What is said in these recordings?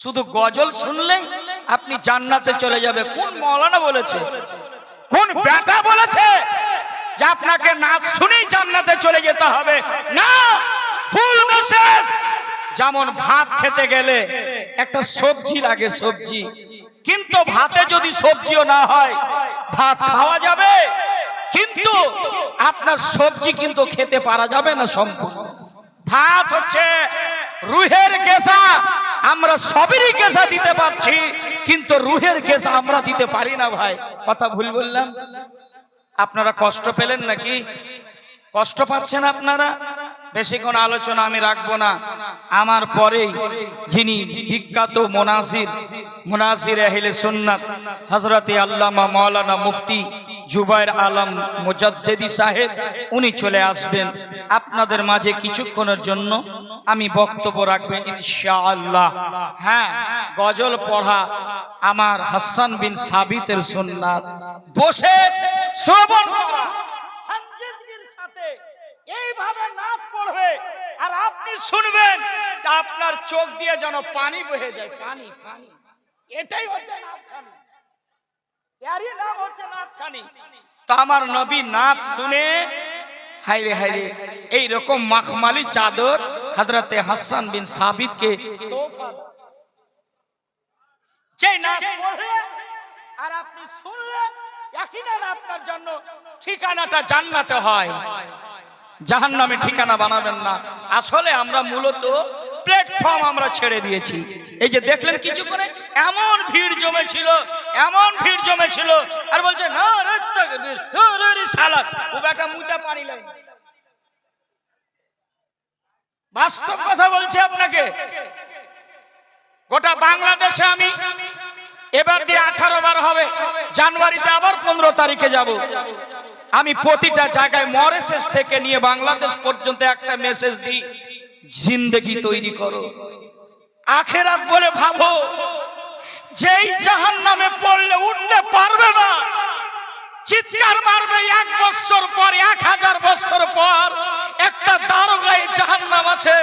শুধু গজল শুনলেই আপনি জান্নাতে চলে যাবে। কোন মাওলানা বলেছে, কোন বেটা বলেছে যে আপনাকে নাচ শুনেই জান্নাতে চলে যেতে হবে? না, ফুল মেসেজ। যেমন ভাত খেতে গেলে একটা সবজি লাগে, সবজি, কিন্তু ভাতে যদি সবজিও না হয় ভাত খাওয়া যাবে, কিন্তু আপনার সবজি কিন্তু খেতে পারা যাবে না সম্পূর্ণ। ভাত হচ্ছে রুহের গেসা। আমরা সবেরই গেসা দিতে পারছি, কিন্তু রুহের গেসা আমরা দিতে পারি না ভাই। কথা ভুল বললাম? আপনারা কষ্ট পেলেন নাকি? কষ্ট পাচ্ছেন আপনারা? বেশিক্ষণ আলোচনা আমি রাখবো না। আমার পরেই যিনি বিখ্যাত মুনাসির আহলে সুন্নাত হযরতে আল্লামা মাওলানা মুফতি জুবায়ের আলম মুজাদ্দিদি সাহেব, উনি চলে আসবেন আপনাদের মাঝে কিছুক্ষণের জন্য। আমি বক্তব্য রাখবেন ইনশাআল্লাহ। হ্যাঁ, গজল পড়া আমার হাসান বিন সাবিতের সুন্নাত। বসে শ্রবণ করা, সঞ্জিদগির সাথে এইভাবে নাত পড়বে আর আপনি শুনবেন, আপনার চোখ দিয়ে যেন পানি বহে যায়। পানি পানি, এটাই হচ্ছে নাতখানি। এরই নাম হচ্ছে নাতখানি। তো আমার নবী নাত শুনে হায়রে হায়রে এইরকম মাখমালি চাদর হযরতে হাসান বিন সাবিতকে তোফা, যে নাত পড়ে আর আপনি শুনলে ইয়াকিনান আপনার জন্য ঠিকানাটা জান্নাতে হয়, জাহান্নামে ঠিকানা বানাবেন না। আসলে আমরা মূলত প্ল্যাটফর্ম আমরা ছেড়ে দিয়েছি। এই যে দেখলেন কিছুক্ষণে এমন ভিড় জমেছিল, এমন ভিড় জমেছিল, আর বলছে না রে তাকবীর, রে রে সালাত, ও বেটা মুতে পানি লাই। বাস্তব কথা বলছি আপনাকে। গোটা বাংলাদেশে আমি এবার দিয়ে 18 বার হবে, জানুয়ারিতে আবার 15 তারিখে যাব। আমি প্রতিটা জায়গায় মরিশাস থেকে নিয়ে বাংলাদেশ পর্যন্ত একটা মেসেজ দিই, জিন্দেগি তৈরি করো, আখেরাত বলে ভাবো। যেই জাহান্নামে পড়লে উঠতে পারবে না, চিৎকার মারবে 1 বছর পর, 1000 বছর পর। একটা দারোগায় জাহান্নাম আছে,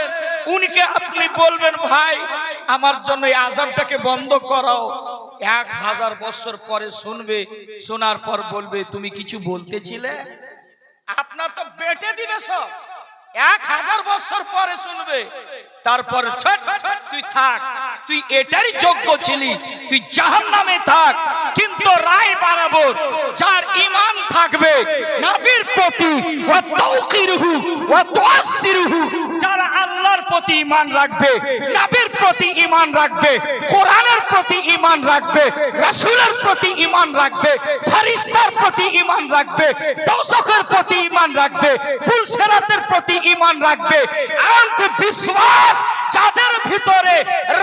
উনিকে আপনি বলবেন ভাই আমার জন্য এই আযাবটাকে বন্ধ করাও। 1000 বছর পরে শুনবে, শোনার পর বলবে তুমি কিছু বলতেছিলে, আপনার তো বেটে দিবে সব। 1000 বছর পরে শুনবে, তারপর তুই থাক, তুই এটারই যোগ্য ছিলি, তুই জাহান্নামে থাক। কিন্তু রায় বরাবর যার ঈমান থাকবে নবীর প্রতি, ওয়া তাওকিরহু ওয়া তুআসসিরহু, যারা আল্লাহর প্রতি ঈমান রাখবে, নবীর প্রতি ঈমান রাখবে, কোরআনের প্রতি ঈমান রাখবে, রাসূলের প্রতি ঈমান রাখবে, ফেরেশতার প্রতি ঈমান রাখবে, দোজখের প্রতি ঈমান রাখবে, পুলসিরাতের প্রতি ঈমান রাখবে, আন্ত বিশ্বাস যাদের ভিতরে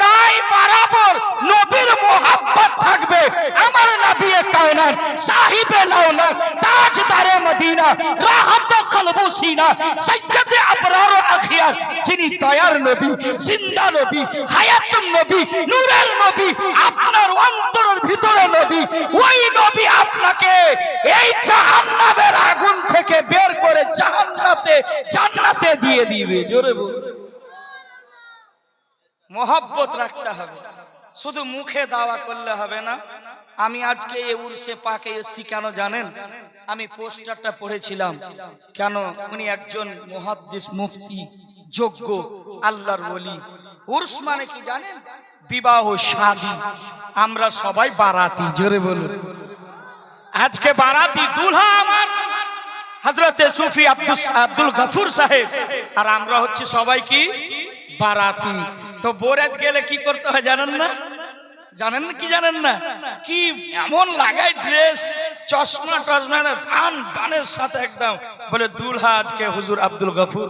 রায় বরাবর নবীর মোহাব্বত থাকবে, আমার নবী কায়নাত সাহিবে লাউলাত তাজদারে মদিনা রাহাত কলবু সিনা সাইয়্যিদে আবরার ও আখিয়ার, যিনি দয়ার নবী, জিন্দা নবী, হায়াতুন নবী, নূরের নবী, আপনার অন্তরের ভিতরে নবী, ওই নবী আপনাকে এই জাহান্নামের আগুন থেকে বের করে জান্নাতে দিয়ে দিবে। জোরে বলুন। মোহাব্বত রাখতে হবে, শুধু মুখে দাওয়া করলে হবে না। আমি আজকে এই উরসে পাকে এসেছি কেন জানেন? আমি পোস্টারটা পড়েছিলাম। কেন? উনি একজন মুহাদ্দিস, মুফতি, যোগ্য আল্লাহর ওলি। উরস মানে কি জানেন? বিবাহ, শাদী। আমরা সবাই বারাতি। জোরে বলুন। আজকে বারাতি দুলহা আমার হযরতে সুফি আব্দুল গফুর সাহেব, আর আমরা হচ্ছে সবাই কি বারাতি। তো বরাত গেলে কি করতে হয় জানেন না? জানেন না কি জানেন না? কি এমন লাগায় ড্রেস, চশমা টশমা, দানের সাথে একদম বলে দুলহা আজকে হুজুর আব্দুল গফুর,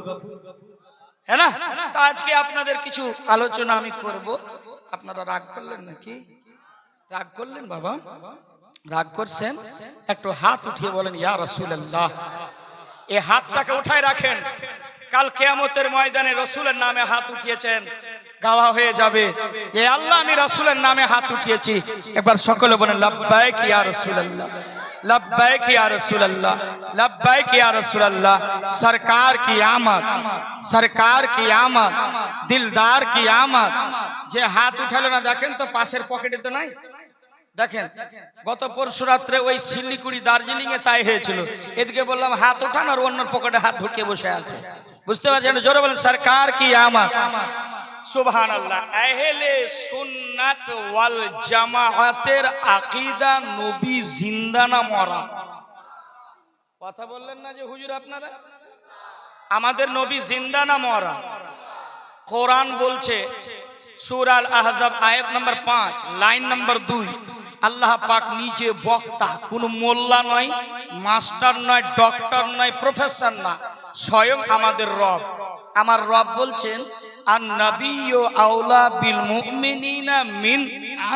হ্যাঁ না? তো আজকে আপনাদের কিছু আলোচনা আমি করব। আপনারা রাগ করলেন নাকি? রাগ করলেন বাবা? রাগ করছেন? একটু হাত উঠিয়ে বলেন ইয়া রাসূলুল্লাহ। এই হাতটাকে উঠায় রাখেন, কাল কিয়ামতের ময়দানে রাসূলের নামে হাত উঠিয়েছেন, গাওয়া হয়ে যাবে এ আল্লাহ আমি রাসূলের নামে হাত উঠিয়েছি। একবার সকলে বলেন লাব্বাইক ইয়া রাসূলুল্লাহ, लब्बैक या रसूल अल्लाह, लब्बैक या रसूल अल्लाह। सरकार की आमद, सरकार की आमद, दिलदार की आमद। যে হাত উঠালো না দেখেন তো পাশের পকেটে তো নাই। দেখেন গত পরশু রাত্রে ওই শিলিগুড়ি দার্জিলিং এ তাই হয়েছিল। এদিকে বললাম হাত উঠান আর অন্য পকেটে হাত ঢুকিয়ে বসে আছে। বুঝতে পারছেন? জোরে বলেন সরকার কি আমত। সুবহানাল্লাহ। আহলে সুন্নাত ওয়াল জামাআতের আকীদা নবী জিন্দা না মরা। কথা বললেন না যে হুজুর আপনারা? আমাদের নবী জিন্দা না মরা? কোরআন বলছে সূরা আল আহজাব আয়াত নম্বর 5 লাইন নম্বর 2, আল্লাহ পাক নিজে বক্তা, কোন মোল্লা নয়, মাস্টার নয়, ডক্টর নয়, প্রফেসর না, স্বয়ং আমাদের রব। আমার রব বলছেন আন নাবিয়্যু আওলা বিল মুমিনিনা মিন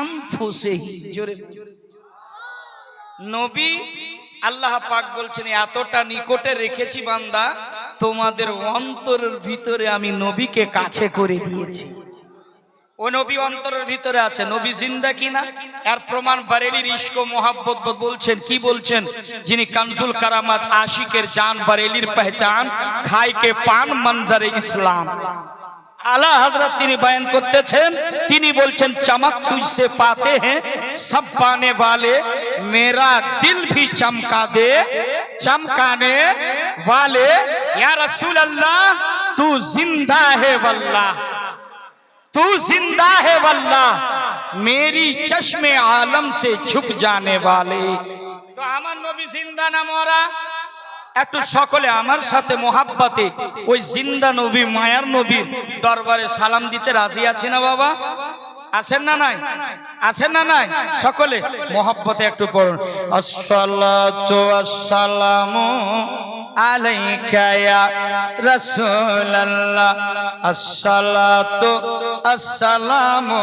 আনফুসিহিম। জোরে নবী আল্লাহ পাক বলছেন এতটা নিকটে রেখেছি বান্দা, তোমাদের অন্তরের ভিতরে আমি নবীকে কাছে করে দিয়েছি। ও নবী অন্তরের ভিতরে আছে। নবী জিন্দা কিনা এর প্রমাণ বারেলির ইশক ও মোহাব্বত বলছেন। কি বলছেন? যিনি কানজুল কারামাত আশিকের জান বারেলির পহচান খাই কে পান মঞ্জরে ইসলাম আলা হযরত তিনি বয়ান করতেছেন। তিনি বলছেন চমক তুঝসে পাতে হ্যাঁ সব পানে वाले मेरा दिल भी चमका दे चमकाने वाले या रसूल अल्लाह तू जिंदा है वल्लाह तू जिंदा है वल्लाह मेरी चश्मे आलम से झुक जाने वाले। तो আমার নবী জিন্দা না মরা? একটু সকলে আমার সাথে মোহাব্বতে ওই জিন্দা নবী মায়ার নবীর দরবারে সালাম দিতে রাজি আছে না বাবা? আছেন না নাই? আছেন না নাই? সকলে মোহাব্বতে একটু পড়ুন আসসালাতু আসসালামু আলাইকা ইয়া রাসূলুল্লাহ আসসালাতু আসসালামু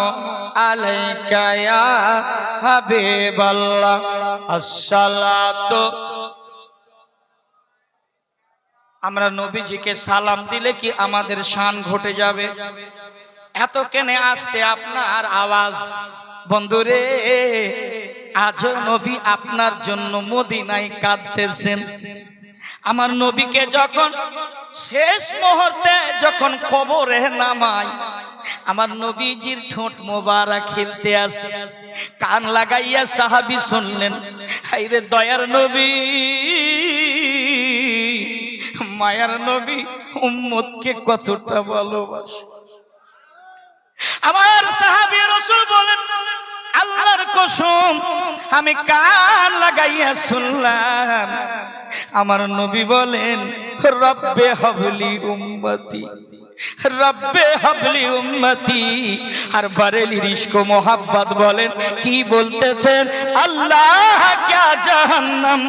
আলাইকা ইয়া হাবিবাল্লাহ আসসালাতু। আমরা নবীজিকে সালাম দিলে কি আমাদের শান ঘটে যাবে? এত কেনে আসতে আপনার আওয়াজ? বন্ধুরে আজ নবী আপনার জন্য মদিনায় কাঁদতেছেন। আমার নবীকে যখন শেষ মুহূর্তে যখন কবরে নামায়, আমার নবীজির ঠোঁট মোবারক খেলতে আসে, কান লাগাইয়া সাহাবী শুনলেন। হায়রে দয়ার নবী, মায়ার নবী উম্মতকে কতটা ভালোবাসে। আমার সাহাবী রাসূল বলেন আল্লাহর কসম আমি কান লাগাইয়া শুনলাম আমার নবী বলেন রব্বে হাবলি উম্মতি, রব্বে হাবলি উম্মতি। আর বারেলির ইশক ও মোহাব্বত বলেন কি বলতেছেন? আল্লাহ क्या जहन्नम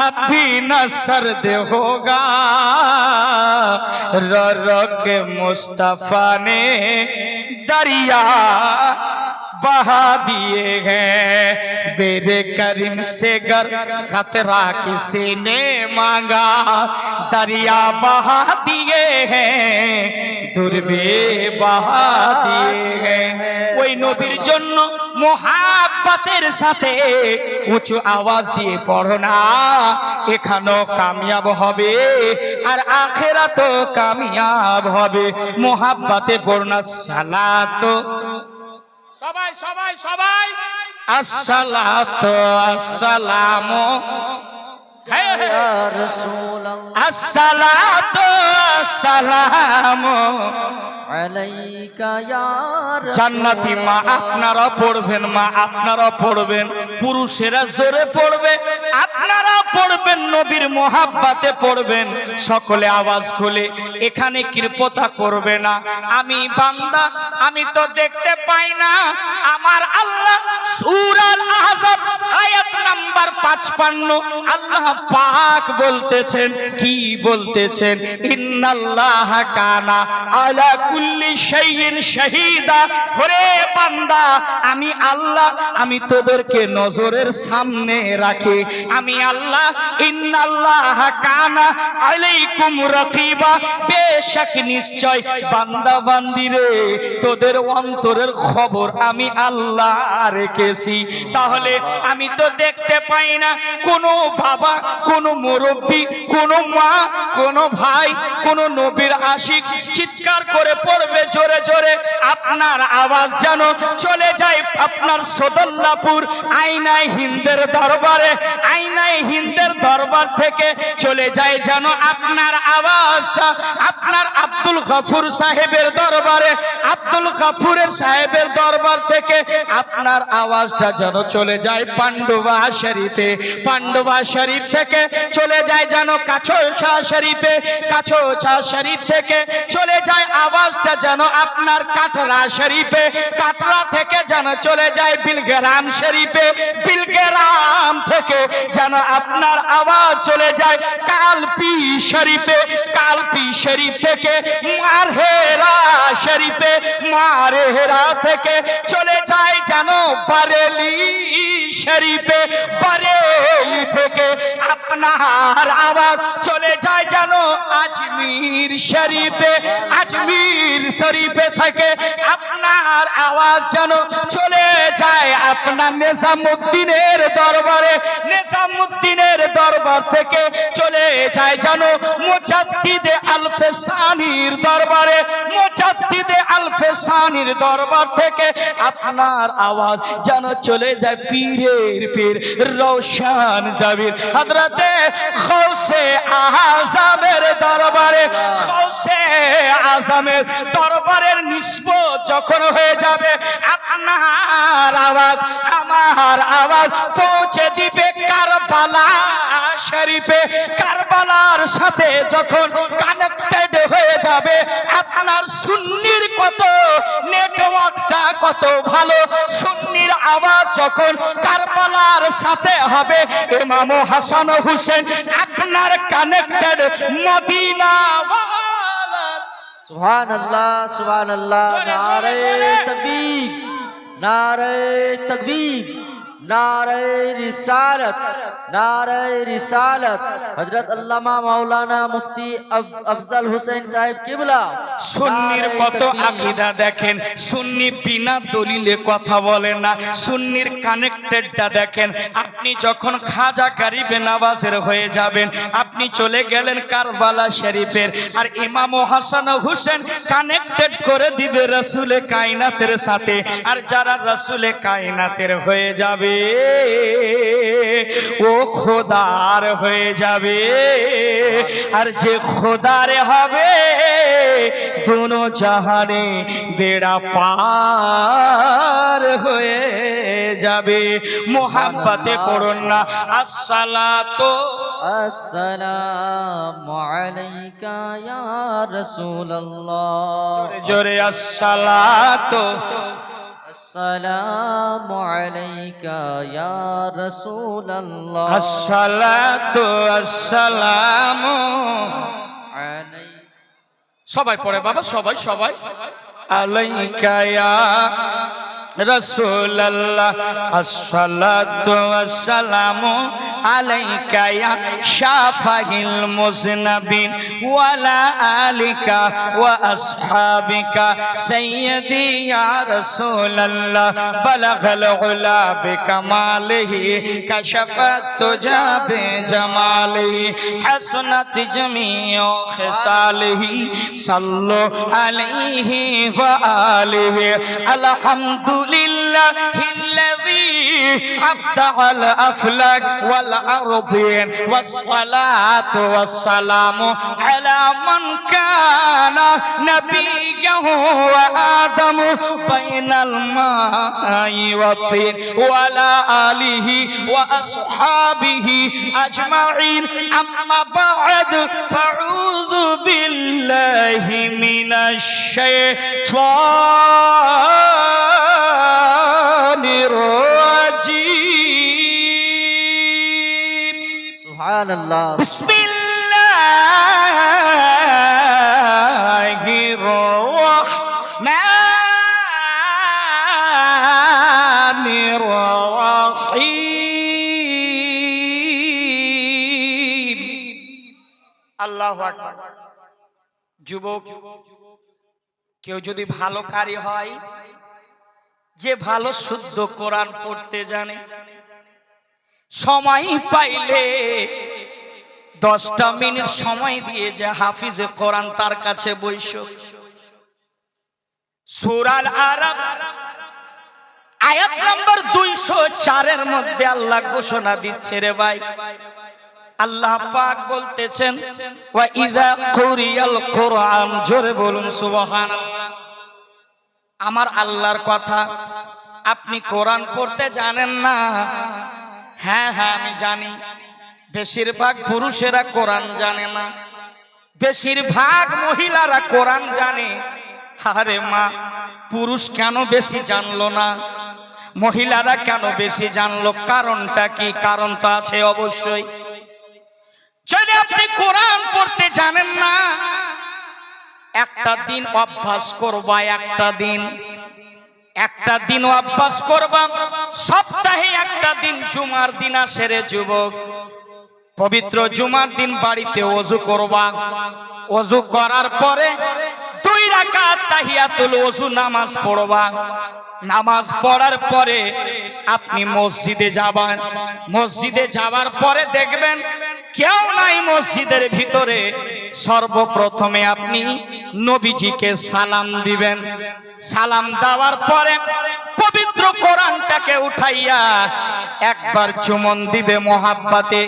अब भी न सर्द होगा रो रो के मुस्तफा ने दरिया बहा दिए हैं बेरे करीम से गर खतरा किसी ने मांगा दरिया बहा दिए हैं दुर्बे बहा दिए हैं। ওই নবীর জন্য মোহাব্বতের সাথে উঁচু আওয়াজ দিয়ে পড়ো না, এখানেও কামিয়াব হবে আর আখিরাতেও কামিয়াব হবে। মোহাব্বতে পড়ো না সালাতো। সবাই সবাই সবাই আসসালাতু আসসালামু ইয়া রাসূলুল্লাহ আসসালাতু আসসালামু আলাইকা ইয়া রাসূল। জান্নাতি মা আপনারা পড়বেন, মা আপনারা পড়বেন, পুরুষেরা জোরে পড়বে, আপনারা পড়বেন, নবীর মোহাব্বতে পড়বেন। সকলে আওয়াজ খুলে, এখানে কৃপতা করবে না। আমি বান্দা, আমি তো দেখতে পাই না। আমার আল্লাহ সূরা আল আহজাব আয়াত নাম্বার 55 আল্লাহ পাক বলতেছেন, কি বলতেছেন? ইন্নাল্লাহা কানা আলা কুল্লি শাইইন শাহীদা। ওরে বান্দা, আমি আল্লাহ, আমি তোদেরকে নজরের সামনে রাখি। আমি আল্লাহ ইন্নাল্লাহা কানা আলাইকুম রাকিবা, বেশক নিশ্চয় বান্দা বান্দিরে তোদের অন্তরের খবর আমি আল্লাহ রেখেছি। তাহলে আমি তো দেখতে পাই না কোনো বাবা, কোনো মুরব্বী, কোনো মা, কোনো ভাই, কোনো নবীর আশিক চিৎকার করে পড়বে জোরে জোরে, আপনার আওয়াজ যেন চলে যায় আপনার সদল্লাপুর আইনায় হিন্দের দরবারে, আইনায় হিন্দের দরবার থেকে চলে যায় যেন আপনার আওয়াজটা আপনার আব্দুল গফুর সাহেবের দরবারে, আব্দুল গফুরের সাহেবের দরবার থেকে আপনার আওয়াজটা যেন চলে যায় পান্ডুয়া শরীফে, পান্ডুয়া শরীফ থেকে চলে যায় যেন কাছোছা শরীফে, কাছোছা শরীফ থেকে চলে যায় আওয়াজটা যেন আপনার কাটরা শরীফে, কাটরা থেকে যেন চলে যায় বিলগ্রাম শরীফে, বিলগ্রাম থেকে যেন আপনার আওয়াজ চলে যায় কালপি শরীফে, কালপি শরীফ থেকে মারহেরা শরীফে, মারহেরা থেকে চলে যায় যেন বারেলি শরীফে, বারেলি থেকে আপনার আওয়াজ চলে যায় যেন আজমির শরীফে, আজমির শরীফে থেকে আপনার আওয়াজ যেন চলে যায় আপনার নিজামুদ্দিনের দরবারে, নিজামুদ্দিনের দরবার থেকে চলে যায় যেন মুজাদ্দিদে আল-ফসানির দরবারে, মুজাদ্দিদে আল-ফসানির দরবার থেকে আপনার আওয়াজ যেন চলে যায় পীরের পীর রওশন জাবির হযরতে গৌসে আযমের দরবারে, গৌসে আযমের দরবারের নিসবত যখন হয়ে যাবে আপনার আওয়াজ আমার আওয়াজ পৌঁছে দিবে কারবালা শরীফে, কারবালার সাথে যখন কানেক্টেড হয়ে যাবে আপনার সুন্নির কত নেটওয়ার্কটা কত ভালো, সুন্নির আওয়াজ যখন কারবালার সাথে হবে ইমাম হাসান হোসেন আপনার কানেক্টেড মদিনা। সুবহানাল্লাহ সুবহানাল্লাহ, নারে তাকবীর, নারে তাকবীর, নারে রিসালাত, নারে রিসালাত। হযরত আল্লামা মাওলানা মুফতি আফজাল হোসেন সাহেব কিবলা। সুন্নির কত আকীদা দেখেন, সুন্নি বিনা দলিলে কথা বলে না, সুন্নির কানেক্টেডটা দেখেন। আপনি যখন খাজা গরিবে নওয়াজের হয়ে যাবেন, আপনি চলে গেলেন কারবালা শরীফের, আর ইমাম হাসান হোসেন কানেক্টেড করে দিবে রাসূলে কায়নাতের সাথে, আর যারা রাসূলে কায়নাতের হয়ে যাবে ও খোদার হয়ে যাবে, আর যে খোদার হবে दोनों जहाने बेड़ा पार হয়ে যাবে। মোহাব্বতে পড়ুন না আসসালাতু আসসালামু আলাইকা ইয়া রাসূলুল্লাহ, জোরে আসসালাতু আসসালামু আলাইকা ইয়া রাসূলুল্লাহ, আসসালাতু আসসালামু আলাইকা। সবাই পড়ে বাবা, সবাই সবাই আলাইকা ইয়া রাসূলুল্লাহ, আসসালাতু ওয়াসসালামু আলাইকা ইয়া শাফাইল মুজনাবিন ওয়া আলা আলিকা ওয়া আসহাবিকা সাইয়্যিদি ইয়া রাসূলুল্লাহ, বালাগাল উলা বিকামালিহি কাশাফাত তুজা বিজামালিহি হাসনাত জামিউ খিসালিহি সাল্লু আলাইহি ওয়া আলিহি আলহামদুলিল্লাহিল্লাযী আবদাআল আফলাক ওয়াল আরদিন ওয়াসসালাতু ওয়াসসালামু আলা মান কানা নাবিয়্যুহু ওয়া আদামু বাইনাল মাই ওয়া তিন ওয়া আলা আলিহি ওয়া আসহাবিহি আজমাইন। আম্মা বা'দ ফাউযু বিল্লাহি মিনাশ শাইতানির রাজীম। সুবহানাল্লাহ। বিসমিল্লাহির রাহমানির রাহিম। আল্লাহু আকবার। যুবক, কেউ যদি ভালো কারি হয়, যে ভালো শুদ্ধ কোরআন পড়তে জানে, সময় পাইলে 10টা মিনিট সময় দিয়ে যে হাফিজে কোরআন তার কাছে বইসো। সূরা আল আরাফ আয়াত নাম্বার 204 এর মধ্যে আল্লাহ ঘোষণা দিচ্ছে রে ভাই, আল্লাহ পাক বলতেছেন ওয়া ইযা কুরিয়াল কুরআন, জোরে বলুন সুবহানাল্লাহ। আমার আল্লাহর কথা, আপনি কোরআন পড়তে জানেন না? হ্যাঁ হ্যাঁ আমি জানি। বেশিরভাগ পুরুষেরা কোরআন জানে না, বেশিরভাগ মহিলারা কোরআন জানে। আরে মা, পুরুষ কেন বেশি জানলো না, মহিলারা কেন বেশি জানলো? কারণটা কি? কারণ তো আছে অবশ্যই। যদি আপনি কোরআন পড়তে জানেন না, একটা দিন অভ্যাস করবা, একটা দিন অভ্যাস করবা। সপ্তাহে একটা দিন জুমার দিন আসে রে যুবক, পবিত্র জুমার দিন বাড়িতে ওযু করবা। ওযু করার পরে 2 রাকাত তাহিয়াতুল ওযু নামাজ পড়বা। নামাজ পড়ার পরে আপনি মসজিদে যাবেন। মসজিদে যাওয়ার পরে দেখবেন কেউ নাই মসজিদের ভিতরে। সর্বপ্রথমে আপনি নবীজিকে সালাম দিবেন। সালাম দেওয়ার পরে পবিত্র কোরআনটাকে উঠাইয়া একবার চুমন দিবে মোহাব্বতে,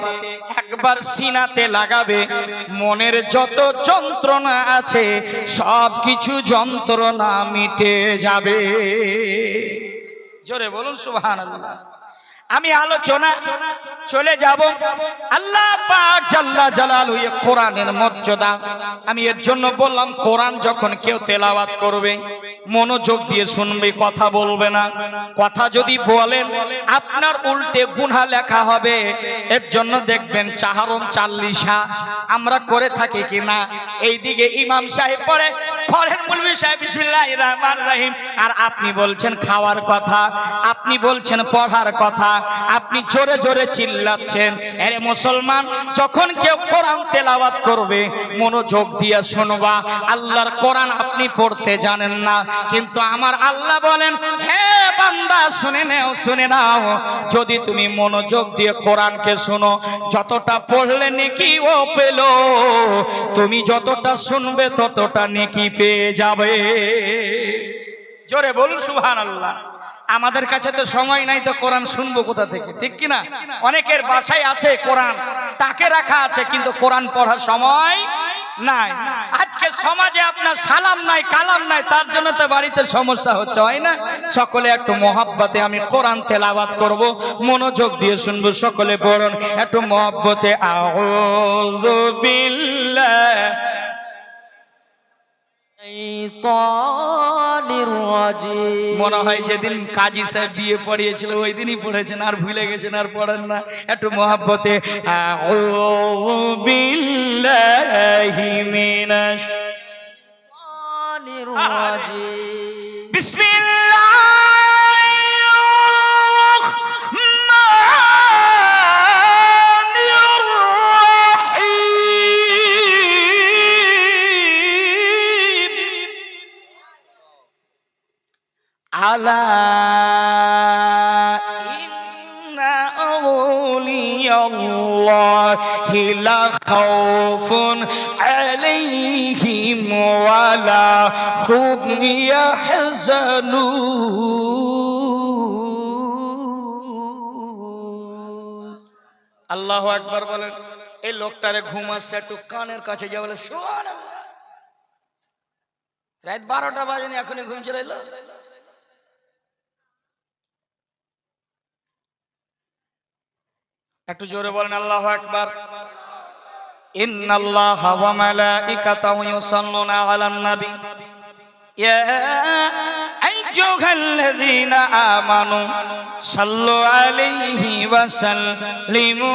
একবার সিনাতে লাগাবে। মনের যত যন্ত্রণা আছে সব কিছু যন্ত্রণা মিটে যাবে। জোরে বলুন সুবহানাল্লাহ। আমি আলোচনা চলে যাব। আল্লাহ পাক জাল্লা জালালুহু কোরআনের মর্যাদা। আমি এর জন্য বললাম, কোরআন যখন কেউ তেলাওয়াত করবে মনোযোগ দিয়ে শুনবে, কথা বলবে না। কথা যদি বলেন আপনার উল্টে গুনাহ লেখা হবে। এর জন্য দেখবেন চাহারম 40 আমরা করে থাকি কিনা। এইদিকে ইমাম সাহেব পড়ে, পড়েন মুলবি সাহেব বিসমিল্লাহির রহমানির রহিম, আর আপনি বলছেন খাওয়ার কথা, আপনি বলছেন পড়ার কথা, আপনি জোরে জোরে চিল্লাচ্ছেন। আরে মুসলমান, যখন কেউ কোরআন তেলাওয়াত করবে মনোযোগ দিয়ে শুনবা। আল্লাহর কোরআন আপনি পড়তে জানেন না, কিন্তু আমার আল্লাহ বলেন, হে বান্দা শুনে নাও, শুনে নাও, যদি তুমি মনোযোগ দিয়ে কোরআনকে শোনো, যতটা পড়লে নেকি ও পেলো, তুমি যতটা শুনবে ততটা নেকি পেয়ে যাবে। জোরে বলুন সুবহানাল্লাহ। আমাদের কাছে তো সময় নাই, তো কোরআন শুনবো কোথা থেকে, ঠিক কিনা? অনেকের বাসায় আছে কোরআন, তাকে রাখা আছে, কিন্তু কোরআন পড়ার সময় নাই। আজকে সমাজে আপনার সালাম নাই, কালাম নাই, তার জন্য তো বাড়িতে সমস্যা হচ্ছে, হয় না? সকলে একটু মহব্বতে আমি কোরআন তেলাওয়াত করব, মনোযোগ দিয়ে শুনবো। সকলে পড়ুন একটু মহব্বতে, আউযু বিল্লাহ মনে হয় যেদিন কাজী সাহেব বিয়ে পড়িয়েছিল ওই দিনই পড়েছেন, আর ভুলে গেছেন, আর পড়েন না। একটু মহব্বতে, আউযু বিল্লাহি মিনাশ শাইতানির রাজিম, বিসমিল্লাহির আলা ইন্না আউলিয়াল্লাহি লা খাউফুন আলাইহিম ওয়া লা হুম ইয়াহজানুন। আল্লাহু আকবার বলেন। এই লোকটারে ঘুম আসছে, একটু কানের কাছে যা বলে সুবহানাল্লাহ। রাত 12টা বাজেনি, এখনই ঘুম চলে এলো। একটু জোরে বলেন আল্লাহু আকবার। ইন্নাল্লাহা ওয়া মালাইকাতাহু ইউসাল্লুনা আলান নবী ইয়া আইয়ুহাল্লাযীনা আমানু সাল্লু আলাইহি ওয়া সাল্লিমু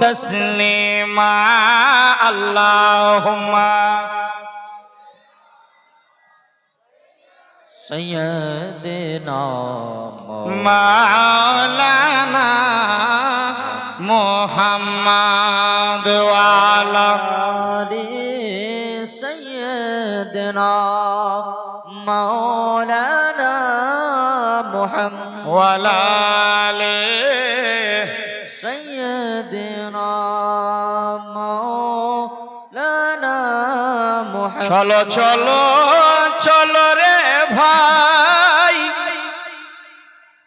তাসলিমা। আল্লাহুম্মা সাইয়্যিদিনা মাওলানা মুহাম্মদ ওয়া আলা ওয়ালালে سيدنا مولانا محمد চলো চলো চলো রে ভাই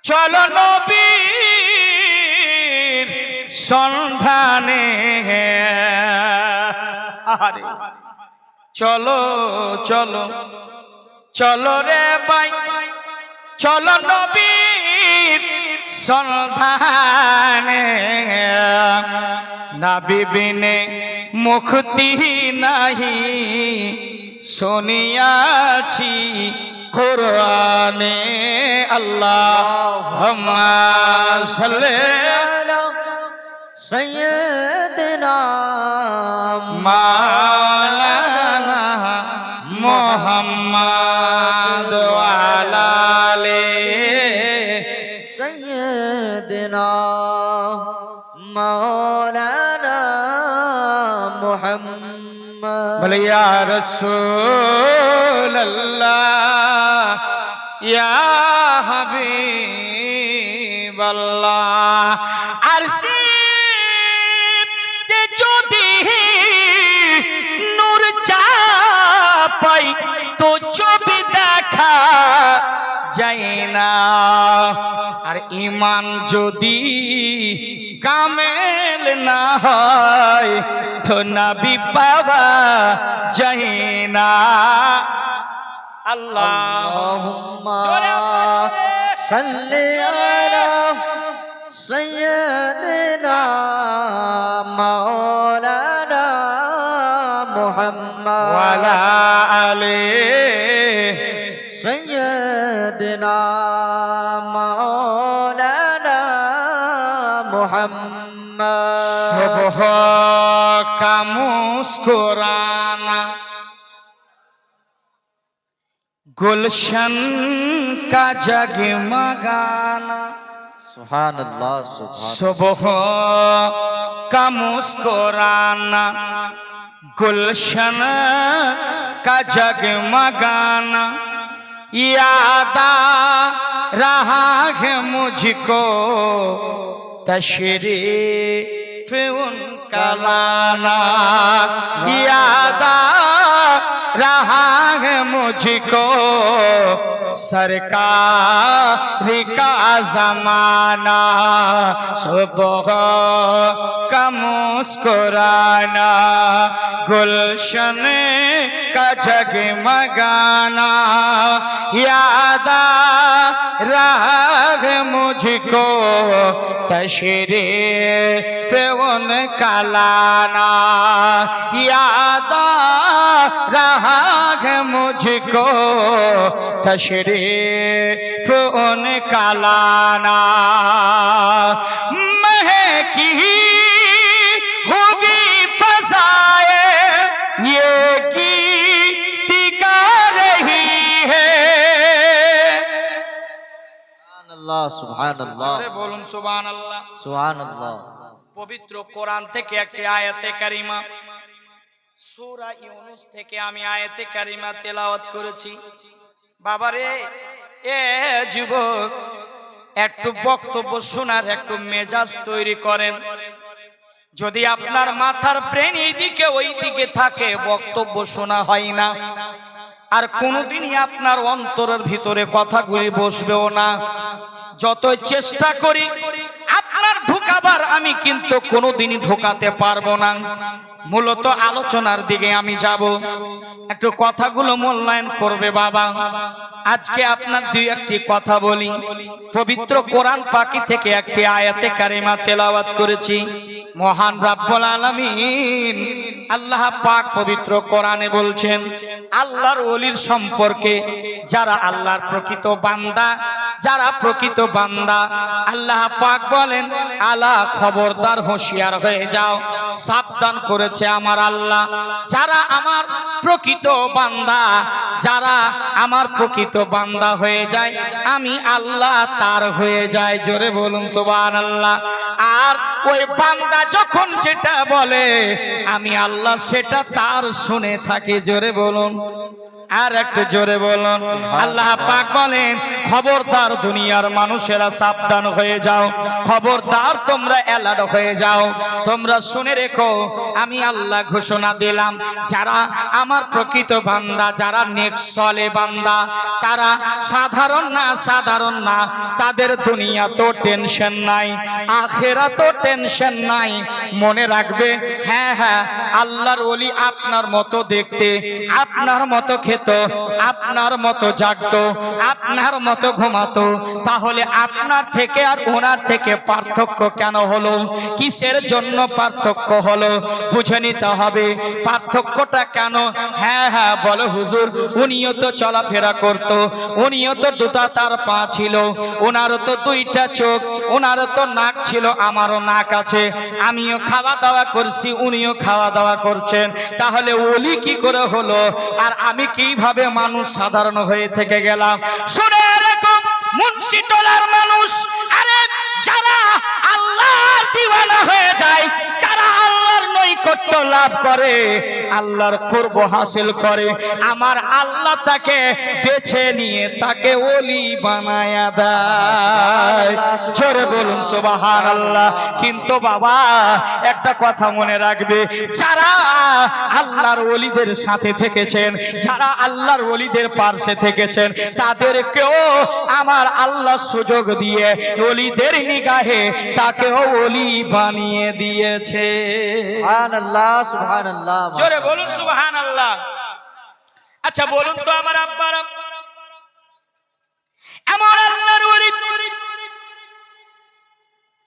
চলো নবীর সন্ধানে আরে চলো চলো চলো রে ভাই চলো নবীর সন্ধানে নবী বিনে মুক্তি নাহি শুনিয়াছি কুরআনে আল্লাহুম্মা সাল্লি على سيدنا মাওলানা মুহাম্মদ ওয়া আলা আলিহি سيدنا مولانا محمد বলে ইয়া রাসূলুল্লাহ ইয়া হাবিবাল্লাহ আরশিতে যদি নূর চাপাই তো ছবি দেখা যায় না আর ঈমান যদি কামেল না হয় তো নবী পাওয়া যায় না আল্লাহ اللهم صل على سيدنا مولانا محمد ওয়ালা আলে سيدنا مولانا محمد सुबह का मुस्कुराना गुलशन का जगमगाना सुभान अल्लाह सुबह का मुस्कुराना गुलशन का जगमगाना याद आ रहा है मुझको तशरीफ उनका लाना याद आ रहा है मुझको सरकार का जमाना सुबह का मुस्कुराना गुलशन का जगमगाना याद आ रहा है मुझको तशरीफ उनका लाना याद आ रहा है मुझको तशरीफ उनका लाना महकी हुई फज़ाए ये गीत गा रही है सुभान अल्लाह জোরে বলুন সুবহানাল্লাহ सुभान अल्लाह পবিত্র কোরআন থেকে একটি আয়াতে কারিমা সূরা ইউনূস থেকে আমি আয়াতে কারিমা তেলাওয়াত করেছি বাবারে এ যুবক একটু বক্তব্য শোনার একটু মেজাজ তৈরি করেন যদি আপনার মাথার ব্রেন এইদিকে ওই দিকে থাকে বক্তব্য শোনা হয় না আর কোনোদিনই আপনার অন্তরের ভিতরে কথাগুলি বসবেও না যতই চেষ্টা করি আপনার ঢোকাবার আমি কিন্তু কোনোদিনই ঢোকাতে পারবো না মূলত আলোচনার দিকে আমি যাব একটু কথাগুলো মূল্যায়ন করবে বাবা আজকে আপনার দুই একটি কথা বলি পবিত্র কোরআন পাকি থেকে একটি আয়াতে কারিমা তেলাওয়াত করেছি মহান রব্বুল আলামিন আল্লাহ পাক পবিত্র কোরআনে বলছেন আল্লাহর ওলির সম্পর্কে যারা আল্লাহর প্রকৃত বান্দা আল্লাহ পাক বলেন আলা খবরদার হুঁশিয়ার হয়ে যাও সাবধান করেছে আমার আল্লাহ যারা আমার প্রকৃত বান্দা হয়ে যায় আমি আল্লাহ তার হয়ে যায় জোরে বলুন সুবহানাল্লাহ আর ওই বান্দা যখন যেটা বলে আমি আল্লাহ সেটা তার শুনে থাকি জোরে বলুন আর একটু জোরে বলুন আল্লাহ পাক বলেন খবরদার দুনিয়ার মানুষেরা সাবধান হয়ে যাও, খবরদার তোমরা অ্যালার্ট হয়ে যাও। তোমরা শুনে রেখো আমি আল্লাহ ঘোষণা দিলাম যারা আমার প্রকৃত বান্দা, যারা নেক্সট সলে বান্দা, তারা সাধারণ না, তাদের দুনিয়া তো টেনশন নাই, আখেরাত টেনশন নাই। মনে রাখবে হ্যাঁ আল্লাহর ওলি আপনার মতো দেখতে, আপনার মতো খেত, আপনার মতো জাগতো, আপনার মতো ঘুমাতো, তাহলে আপনার থেকে আর ওনার থেকে পার্থক্য কেন হলো? কিসের জন্য পার্থক্য হলো বুঝে নিতে হবে। পার্থক্যটা কেন? হ্যাঁ বলো হুজুর, উনিও তো চলাফেরা করতো, উনিও তো দুটা তার পা ছিল, ওনারও তো দুইটা চোখ, ওনারও তো নাক ছিল, আমারও নাক আছে, আমিও খাওয়া দাওয়া করছি, উনিও খাওয়া দাওয়া করছেন, তাহলে ওলি কি করে হলো আর আমি কিভাবে মানুষ সাধারণ হয়ে থেকে গেলাম? শুনে এরকম মুন্সি টোলার মানুষ, আরে যারা আল্লাহর দিওয়ানা হয়ে যায়, যারা আল্লাহর নৈকট্য লাভ করে, আল্লাহর কুরব হাসিল করে, আমার আল্লাহ তাকে বেছে নিয়ে তাকে ওলি বানায়া দেয়। জোরে বলুন সুবহানাল্লাহ। কিন্তু বাবা একটা কথা মনে রাখবে, যারা আল্লাহর ওলিদের সাথে থেকেছেন, যারা আল্লাহর ওলিদের পাশে থেকেছেন, তাদেরকেও আমার আল্লাহ সুযোগ দিয়ে ওলিদের নিগাহে তাকেও ওলি বানিয়ে দিয়েছে। সুবহানাল্লাহ, সুবহানাল্লাহ। জোরে বলুন সুবহানাল্লাহ। আচ্ছা বলুন তো আমার আব্বারা, এমন আল্লাহর ওলি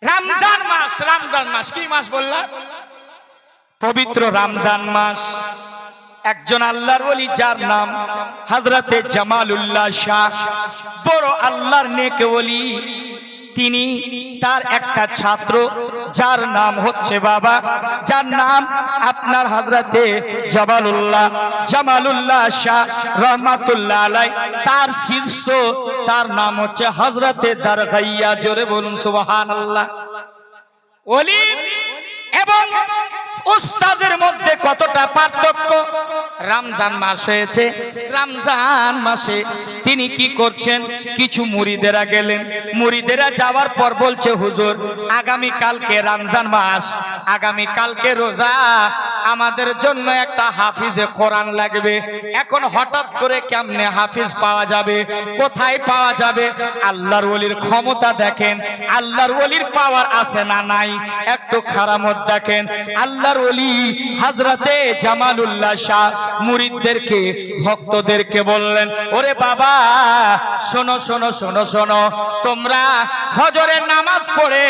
রমজান মাস কি মাস বললাম? পবিত্র রমজান মাস। একজন আল্লাহর ওলি যার নাম হযরতে জামালুল্লাহ শাহ, বড় আল্লাহর নেক ওলি, তিনি তার একটা ছাত্র যার নাম হচ্ছে বাবা, যার নাম আপনার হযরতে জামালুল্লাহ শাহ রহমাতুল্লাহ আলাই, তার শীর্ষ তার নাম হচ্ছে হযরতে দারগাইয়া। জোরে বলুন সুবহানাল্লাহ। ওলি এবং উস্তাদের মধ্যে কতটা পার্থক্য! রমজান মাস হয়েছে, রমজান মাসে তিনি কি করছেন? কিছু মুরিদেরা গেলেন, মুরিদেরা যাওয়ার পর বলছে হুজুর আগামী কালকে রমজান মাস, আগামী কালকে রোজা, আমাদের জন্য একটা হাফিজে কোরআন লাগবে। এখন হঠাৎ করে কেমনে হাফিজ পাওয়া যাবে, কোথায় পাওয়া যাবে? আল্লাহর ওলির ক্ষমতা দেখেন, আল্লাহর ওলির পাওয়ার আছে না নাই, একটু খারামত দেখেন। আল্লাহর ওলি হযরতে জামালুল্লাহ শাহ মুরিদদেরকে, ভক্তদেরকে বললেন, ওরে বাবা শোনো শোনো শোনো শোনো, তোমরা ফজরের নামাজ পড়ে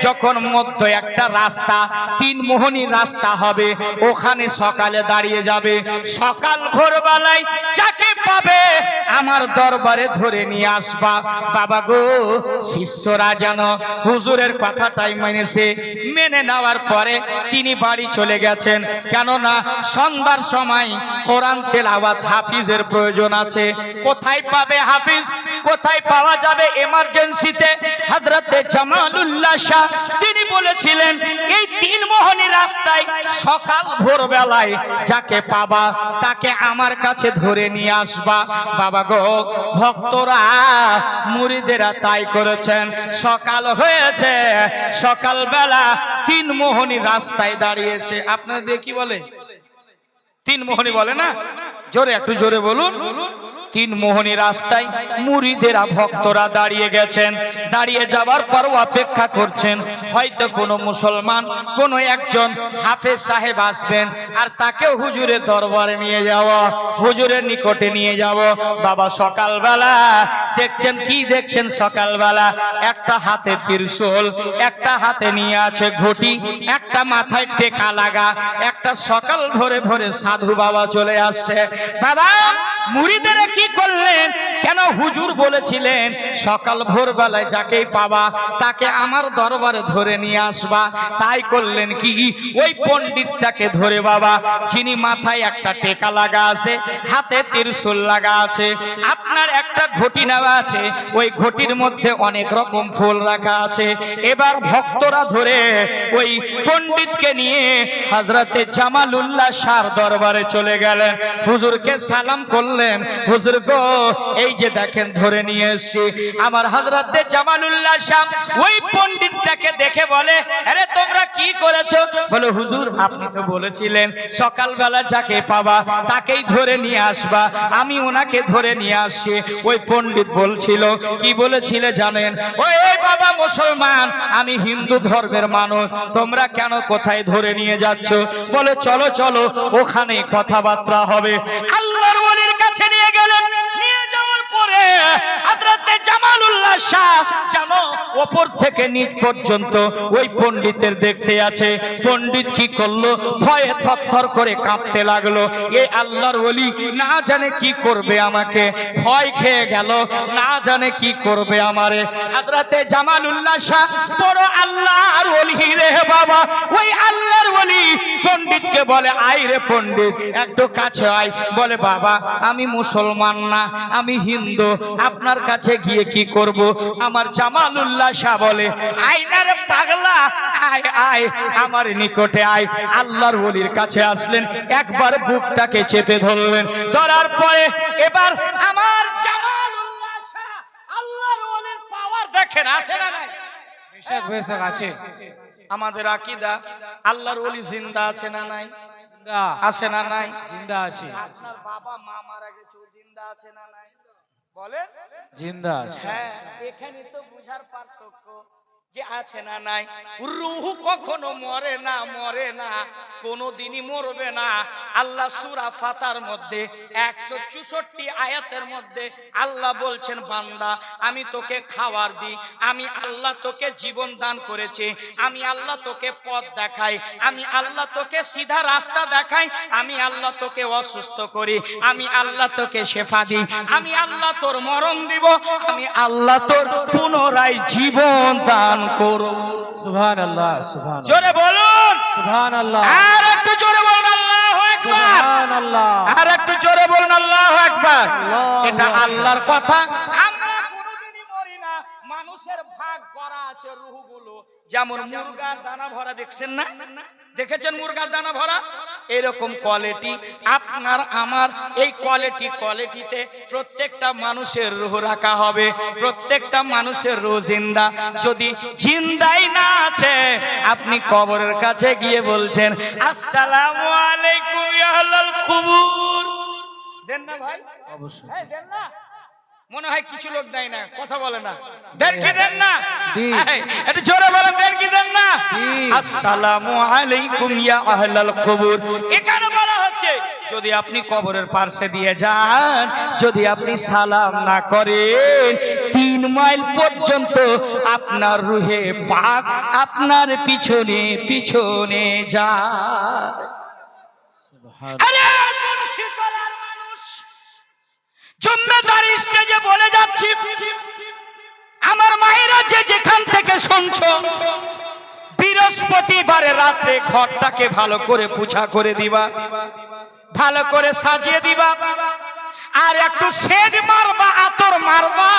যখন মধ্য একটা রাস্তা, তিন মোহনী রাস্তা হবে, ওখানে সকালে দাঁড়িয়ে যাবে। সকাল ভোরবেলায় যাকে পাবে আমার দরবারে ধরে নিয়ে আসবা। বাবা গো, শিষ্যরা যেন হুজুরের কথাটাই মেনে নেওয়ার পরে তিনি বাড়ি চলে গেছেন। কেননা সন্ধ্যার সময় কোরআন তেলাওয়াত হাফিজের প্রয়োজন আছে। কোথায় পাবে হাফিজ, কোথায় পাওয়া যাবে? এমার্জেন্সিতে হযরতে জামালুল্লাহ শাহ তিনি বলেছিলেন এই তিন মোহনী রাস্তায় সকাল ভোরবেলায় যাকে পাবা তাকে আমার কাছে ধরে নিয়ে আসবা। বাবা গো, ভক্তরা মুরিদেরা তাই করেছেন। সকাল হয়েছে, সকালবেলা তিন মোহনী রাস্তায় দাঁড়িয়েছে। আপনাদের কি বলে? তিন মোহনী বলে না? জোরে, একটু জোরে বলুন। তিন মোহনী রাস্তায় মুরিদেরা, ভক্তরা দাঁড়িয়ে গেছেন। দাঁড়িয়ে যাবার পর অপেক্ষা করছেন হয়তো কোনো মুসলমান, কোনো একজন হাফেজ সাহেব আসবেন আর তাকেও হুজুরের দরবারে নিয়ে যাওয়া, হুজুরের নিকটে নিয়ে যাব। বাবা সকালবেলা দেখছেন, কি দেখছেন? সকালবেলা একটা হাতে ত্রিশূল, একটা হাতে নিয়ে আছে ঘটি, একটা মাথায় টেকা লাগা, একটা সকাল ভোরে ভোরে সাধু বাবা চলে আসছে। বাবা মুরিদেরা কি কি করলেন? কেন হুজুর বলেছিলেন সকাল ভোরবেলায় যাকেই পাবা তাকে আমার দরবারে ধরে নিয়ে আসবা। তাই করলেন কি, ওই পণ্ডিতটাকে ধরে বাবা, যিনি মাথায় একটা টেকা লাগা আছে, হাতে ত্রিশূল লাগা আছে, আপনার একটা ঘটি নেওয়া আছে, ওই ঘটির মধ্যে অনেক রকম ফুল রাখা আছে। এবার ভক্তরা ধরে ওই পণ্ডিতকে নিয়ে হযরতে জামালুল্লাহ শাহর দরবারে চলে গেলেন। হুজুরকে সালাম করলেন, হুজুর গো এই যে দেখেন ধরে নিয়ে এসেছি। আমার হযরতে জামালুল্লাহ শাহ ওই পণ্ডিতটাকে দেখে বলে, আরে তোমরা কি করেছো? বলে হুজুর আপনি তো বলেছিলেন সকালবেলা যাকে পাবা তাকেই ধরে নিয়ে আসবা, আমি ওনাকে ধরে নিয়ে আসছি। ওই পণ্ডিত বলছিল, কি বলেছিল জানেন? ওই বাবা মুসলমান, আমি হিন্দু ধর্মের মানুষ, তোমরা কেন কোথায় ধরে নিয়ে যাচ্ছ? বলে চলো চলো ওখানে কথাবার্তা হবে। আল্লাহর ওলির কাছে নিয়ে গেলেন। নিয়ে যাওয়ার পরে হযরতে জামালুল্লাহ শাহ জানো উপর থেকে নিচ পর্যন্ত ওই পণ্ডিতের দেখতে আছে। পণ্ডিত কি করলো? ভয়ে থরথর করে কাঁপতে লাগলো। এই আল্লাহর ওলি না জানে কি করবে আমাকে, ভয় খেয়ে গেল, না জানে কি করবে আমারে। হযরতে জামালুল্লাহ শাহ বড় আল্লাহর ওলি রে বাবা, ওই আল্লাহর ওলি পণ্ডিতকে বলে, আয় রে পণ্ডিত একটু কাছে আয়। বলে বাবা আমি মুসলমান না, আমি হিন্দু, আপনার কাছে গিয়ে কি করব? আমার জামালুল্লাহ শাহ বলে, আয় না রে পাগলা, আয় আয় আমার নিকটে আয়। আল্লাহর ওলির কাছে আসলেন, একবার বুকটাকে চেপে ধরলেন, ধরার পরে এবার আমার জামালুল্লাহ শাহ আল্লাহর ওলির পাওয়ার দেখেন, আছে না নাই? বেশক বেশক আছে। আমাদের আকীদা আল্লাহর ওলি জিন্দা আছে না নাই? জিন্দা আছে না নাই? জিন্দা আছে। আপনার বাবা মা মারা গেছে, জিন্দা আছে না নাই? বলেন জিন্দা আছে। হ্যাঁ, এখানে তো বুঝার পার্থক্য যে আছে না নাই। রূহ কখনো মরে না, মরে না, কোনোদিনই মরবে না। আল্লাহ সূরা ফাতার মধ্যে 164 আয়াতের মধ্যে আল্লাহ বলছেন, বান্দা আমি তোকে খাবার দিই, আমি আল্লাহ তোকে জীবন দান করেছি, আমি আল্লাহ তোকে পথ দেখাই, আমি আল্লাহ তোকে সিধা রাস্তা দেখাই, আমি আল্লাহ তোকে অসুস্থ করি, আমি আল্লাহ তোকে শেফা দিই, আমি আল্লাহ তোর মরণ দিব, আমি আল্লাহ তোর পুনরায় জীবন দান করব। সুবহানাল্লাহ সুবহানাল্লাহ। জোরে বলুন সুবহানাল্লাহ। আর একটু জোরে বলুন আল্লাহু আকবার। সুবহানাল্লাহ। আর একটু জোরে বলুন আল্লাহু আকবার। আল্লাহু এটা আকবার। আল্লাহর কথা। আমরা কোনোদিনই মরি না। মানুষের ভাগ করা আছে রূহগুলো, যেমন মুরগার দানা ভরা, দেখছেন না? দেখেছেন মুরগার দানা ভরা? এরকম কোয়ালিটি আপনার আমার, এই কোয়ালিটিতে প্রত্যেকটা মানুষের রূহ রাখা হবে। প্রত্যেকটা মানুষের রূহ জিন্দা। যদি জিন্দাই না আছে, আপনি কবরের কাছে গিয়ে বলছেন আসসালামু আলাইকুম ইয়া আহলাল কুবুর, দেন না ভাই? অবশ্যই এই দেন না? মনে হয় কিছু লোক দেয় না, কথা বলে না। দেন কি দেন না? এই, একটু জোরে বলেন, দেন কি দেন না? আসসালামু আলাইকুম ইয়া আহলাল কুবুর। এখানে বলা হচ্ছে যদি আপনি কবরের পাশে দিয়ে যান, যদি আপনি সালাম না করেন, 3 মাইল পর্যন্ত আপনার রুহে পাক আপনার পিছনে পিছনে যায়। আরে মুর্শিদাবাদের মানুষ, জুম্মেদারি স্টেজে বলে যাচ্ছি, আমার মায়েরা যে যেখান থেকে শুনছো, বৃহস্পতিবারে রাতে ঘরটাকে ভালো করে পুছা করে দিবা, ভালো করে সাজিয়ে দিবা, আর একটু সেন্ট মারবা, আতর মারবা,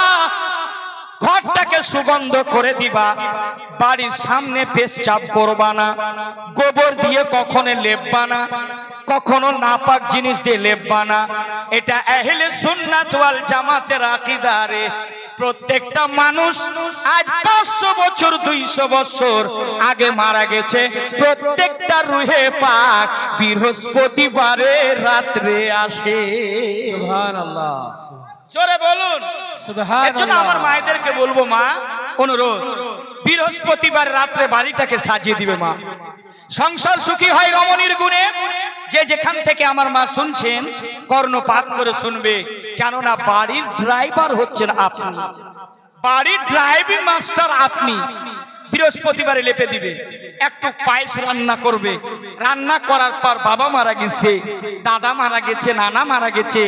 ঘরটাকে সুগন্ধ করে দিবা। বাড়ির সামনে পেশাব করবা না, গোবর দিয়ে কখনো লেপবা না, কখনো নাপাক জিনিস দিয়ে লেপবা না। এটা আহলে সুন্নাত ওয়াল জামাতের আকীদা রে। প্রত্যেকটা মানুষ আজ 500 বছর 200 বছর আগে মারা গেছে, প্রত্যেকটা রুহে পাক বৃহস্পতিবারে রাত্রে আসে। সুবহানাল্লাহ। জোরে বলুন সুবহানাল্লাহ। এর জন্য আমার মায়েদেরকে বলবো, মা অনুরোধ, বৃহস্পতিবার রাত্রে বাড়িটাকে সাজিয়ে দিবে মা। সংসার সুখী হয় রমণীর গুণে। যে যেখান থেকে আমার মা শুনছেন কর্ণপাত করে শুনবে, কেননা বাড়ির ড্রাইভার হচ্ছেন আপনি, বাড়ির ড্রাইভিং মাস্টার আপনি। বৃহস্পতিবারে লেপে দিবে, একটু পায়েস রান্না করবে। রান্না করার পর বাবা মারা গেছে, দাদা মারা গেছে, নানা মারা গেছে,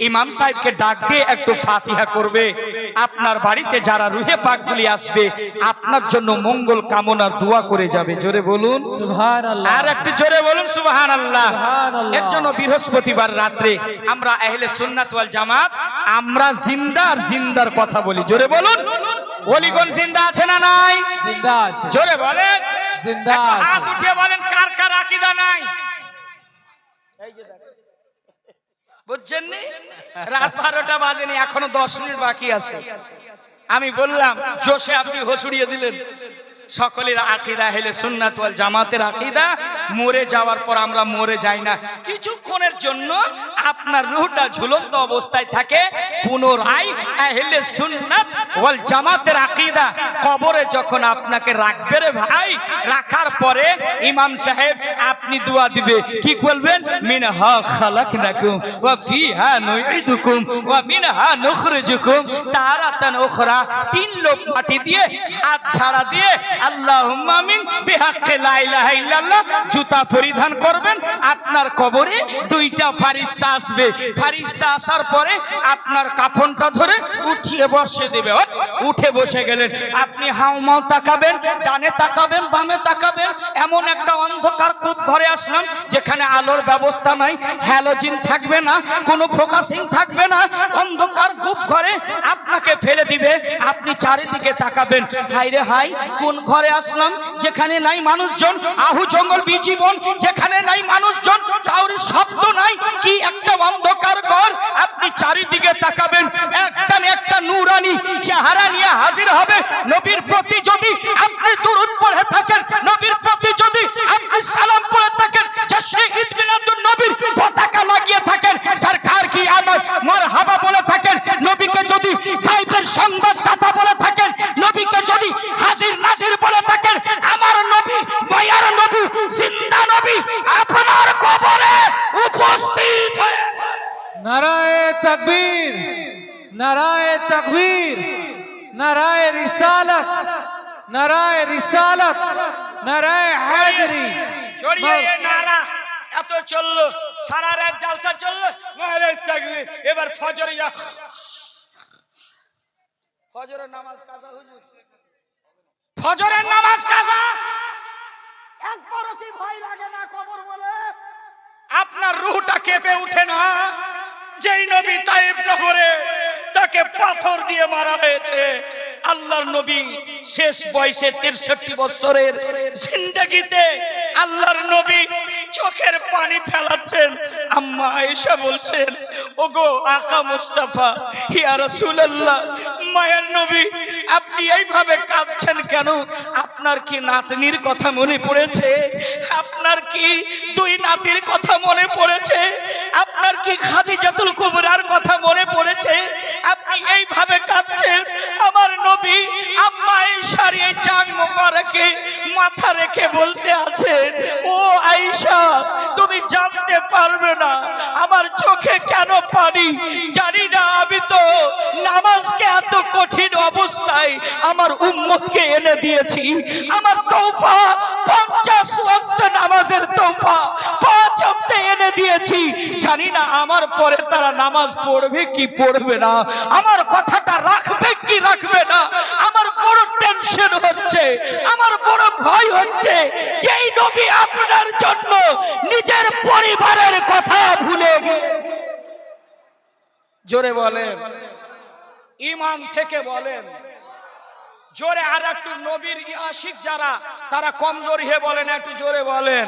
ইমাম সাহেবকে ডাক দিয়ে একটু ফাতিহা করবে। আপনার বাড়িতে যারা রুহে পাকগুলি আসবে আপনার জন্য মঙ্গল কামনার দোয়া করে যাবে। জোরে বলুন সুবহানাল্লাহ। আর একটু জোরে বলুন সুবহানাল্লাহ। সুবহানাল্লাহ। এর জন্য বৃহস্পতিবার রাত্রে আমরা আহলে সুন্নাত ওয়াল জামাত আমরা জিন্দার কথা বলি। জোরে বলুন, ওলিগণ জিন্দা আছে না নাই? জিন্দা আছে। জোরে বলেন, জিন্দা একটু আছে। হাত উঠিয়ে বলেন কার কার আকীদা নাই। বুঝছেন নি? রাত 12টা বাজেনি, এখনো 10 মিনিট বাকি আছে। আমি বললাম জোশে আপনি হসুড়িয়ে দিলেন। সকলের আকীদা আহলে সুন্নাত ওয়াল জামাতের আকীদা, মরে যাওয়ার পর আমরা মরে যাই না, কিছুক্ষণের জন্য আপনার রূহটা ঝুলন্ত অবস্থায় থাকে। পুনরায় আহলে সুন্নাত ওয়াল জামাতের আকীদা, কবরে যখন আপনাকে রাখবে রে ভাই, রাখার পরে ইমাম সাহেব আপনি দোয়া দিবে, কি বলবেন? মিনহা খালাকনাকুম ওয়া ফিহা নুঈদুকুম ওয়া মিনহা নুখরিজুকুম তারাতান উখরা। 3 লোক মাটি দিয়ে হাত ঝাড়া দিয়ে আল্লাহুম্মা আমিন বিহাক্কি লা ইলাহা ইল্লাল্লাহ জুতা পরিধান করবেন। আপনার কবরে 2টা ফেরেশতা আসবে। ফেরেশতা আসার পরে আপনার কাফনটা ধরে উঠিয়ে বসে দেবে। উঠে বসে গেলেন, আপনি হাউমাউ তাকাবেন, ডানে তাকাবেন, বামে তাকাবেন। এমন একটা অন্ধকার কূপ ঘরে আসলাম যেখানে আলোর ব্যবস্থা নাই, হ্যালোজিন থাকবে না, কোনো ফোকাসিং থাকবে না, অন্ধকার কূপ ঘরে আপনাকে ফেলে দিবে। আপনি চারিদিকে তাকাবেন, হাই রে হাই, কোন ঘরে আসলাম যেখানে নাই মানুষজন, আহু জঙ্গল বিজীবন, যেখানে নাই মানুষজন, কারোর শব্দ নাই, কি একটা অন্ধকার ঘর। আপনি চারিদিকে তাকাবেন, একটা নূরানি চেহারা নিয়ে হাজির হবে। নবীর প্রতি যদি আপনি দুরূদ পড়ে থাকেন, নবীর প্রতি যদি আপনি সালাম পড়ে থাকেন, যে শহীদ মিলাদুন নবীর পতাকা লাগিয়ে থাকেন, সরকার কি আমার মারহাবা বলে থাকেন, নবীকে যদি গায়বের সংবাদদাতা বলে থাকেন, নবীকে যদি হাজির নাজির বলে থাকেন, আমার নবী মায়ার নবী জিন্দা নবী আপনার কবরে উপস্থিত হয়ে নারায়ে তাকবীর, নারায়ে তাকবীর, নারায়ে রিসালাত, নারায়ে রিসালাত, নারায়ে হায়দারি। জড়িয়ে নারা এত চললো, সারা রাত জালসা চললো, নারায়ে তাকবীর। এবার ফজর, ফজরের নামাজ কাজা হুজুর, ফজরের নামাজ কাজা। একবারও কি ভয় লাগে না কবর বলে? আপনার রূহটা কেঁপে উঠে না? যেই নবী তায়েব নগরে তাকে পাথর দিয়ে মারা হয়েছে, আল্লাহর নবী শেষ বয়সে 63 বছরের জিন্দেগিতে আল্লাহর নবী চোখের পানি ফেলাচ্ছেন। আম্মা আয়েশা বলছেন, ওগো আকা মুস্তাফা, ইয়া রাসূলুল্লাহ, মায়ের নবী আপনি এইভাবে কাঁদছেন কেন? আপনার কি নাতনির কথা মনে পড়েছে? আপনার কি 2 নাতির কথা মনে পড়েছে? আপনার কি খাদিজাতুল কুবরার কথা মনে পড়েছে? আপনি এইভাবে কাঁদছেন। আমার নবী আম্মা আয়েশার এই জান মোবারকে মাথা রেখে বলতে আছেন, ও আয়েশা, তুমি জানতে পারবে না আমার চোখে কেন পানি। জানি না, আমি তো নামাজকে এত কঠিন অবস্থায় আমার উম্মতকে এনে দিয়েছি। আমার তওফা 50 ওয়াক্ত নামাজের তওফা 5 ওয়াক্তে এনে দিয়েছি। জানি না আমার পরে তারা নামাজ পড়বে কি পড়বে না, আমার কথাটা রাখবে কি রাখবে না। আমার বড় টেনশন হচ্ছে, আমার বড় ভয় হচ্ছে, যেই নবী আপনার জন্য নিজের পরিবারের কথা ভুলে গেলেন। জোরে বলেন, ইমান থেকে বলেন জোরে। আর একটু নবীর আশিক যারা, তারা কমজোরি হয়ে বলেন, একটু জোরে বলেন,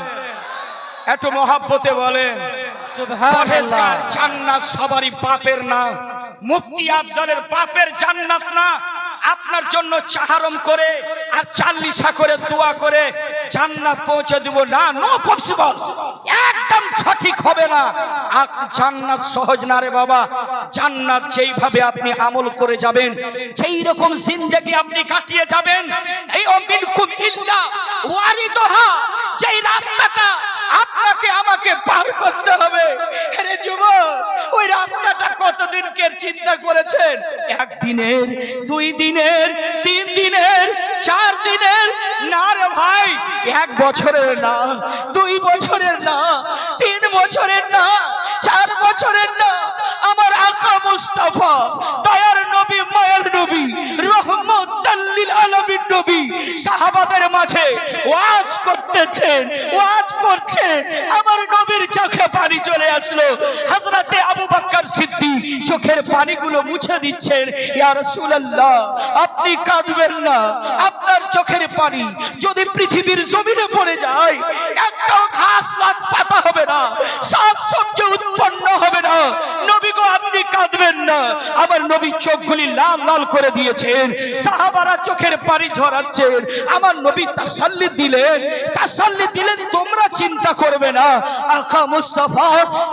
একটু মহাব্বতে বলেন। পরহেজগার জান্নাত সবারই বাপের না, মুফতি আফজালের বাপের জান্নাত না। আপনার জন্য চাহারম করে আর চাল্লিশা করে দোয়া করে জান্নাত পৌঁছে দেব না, নো পসিবল, একদম সঠিক হবে না। আর জান্নাত সহজ না রে বাবা। জান্নাত যেইভাবে আপনি আমল করে যাবেন, যেই রকম জিন্দেগি আপনি কাটিয়ে যাবেন, এই অমিনকুম ইল্লা ওয়ারিদুহা, যেই রাস্তাটা আপনাকে আমাকে পার করতে হবে। আরে যুবক, ওই রাস্তাটা কতদিনকে চিন্তা করেছেন? 1 দিনের, 2 দিনের, 3 দিনের, 4 দিনের না রে ভাই, 1 বছরের না, 2 বছরের না, 3 বছরের না, 4 বছরের না, আমার আকা মুস্তাফা দয়ার নবী, মায়ের নবী, রহমতুল লিল আলামিন নবী সাহাবাদের মাঝে ওয়াজ করতেছেন, ওয়াজ করছেন। আমার নবীর চোখে পানি চলে আসলো। হযরতে আবু বকর সিদ্দিক চোখের পানিগুলো মুছে দিচ্ছেন। ইয়া রাসূলুল্লাহ, আপনি কাঁদবেন না। আপনার চোখের পানি যদি পৃথিবীর জমিনে পড়ে যায়, একটাও ঘাস পাতা হবে না, শাকসবজি উৎপন্ন হবে না। নবী গো, আপনি কাঁদবেন না। আমার নবী চোখগুলি লাল লাল করে দিয়েছেন। সাহাবারা চোখের পানি ঝরাচ্ছেন। আমার নবী তাসাল্লি দিলেন, তাসাল্লি দিলেন, তোমরা চিন্তা করবে না। আকা মুস্তাফা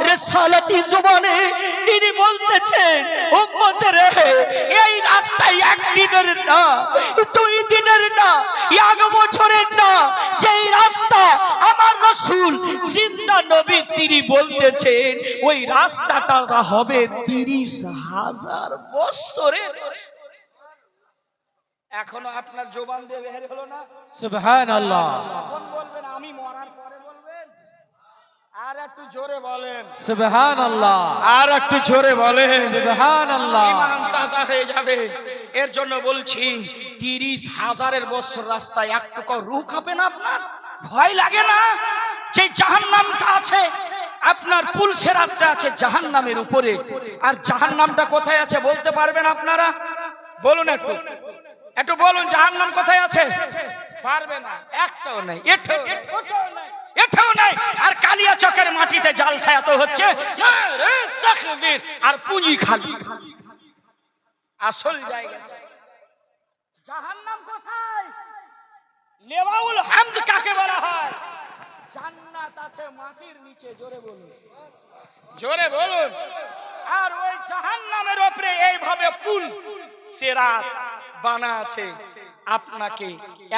রিসালাতি জবানে তিনি বলতেছেন, উম্মতেরে, এই রাস্তায় 1 দিনের না, 2 দিনের না, 1 বছরের না, যেই রাস্তা আমার রাসূল জিন্দা নবী তিনি বলতেছেন, ওই রাস্তাটা হবে 30,000 বছরের। এখনো আপনার জবান দিয়ে বের হলো না সুবহানাল্লাহ, কখন বলবেন? আমি মরার পরে বলবেন? আর একটু জোরে বলেন সুবহানাল্লাহ, আর একটু জোরে বলেন। সুবহানাল্লাহ। ঈমান তাজা হয়ে যাবে। এর জন্য বলছি, 30,000 বছর রাস্তায় একটুকু রূহ কাঁপে না আপনার? ভয় লাগে না? যে জাহান্নামটা আছে, আপনার পুলসেরাতটা আছে জাহান্নামের উপরে, আর জাহান্নামটা কোথায় আছে বলতে পারবেন আপনারা? বলুন একটু, একটু বলুন, জাহান্নাম কোথায় আছে? পারবে না, একটাও নাই, এটাও নাই। আর কালিয়া চকের মাটিতে জালসা এত হচ্ছে, নারে তাকবীর, আর পুঁজি খালি। আসল জায়গা জাহান্নাম কোথায়? লেওয়াউল হামদ কাকে বলা হয়? জান্নাত আছে মাটির নিচে। জোরে বলুন, জোরে বলুন। আর ওই জাহান্নামের উপরে এইভাবে পুল সিরাত বানা আছে। আপনাকে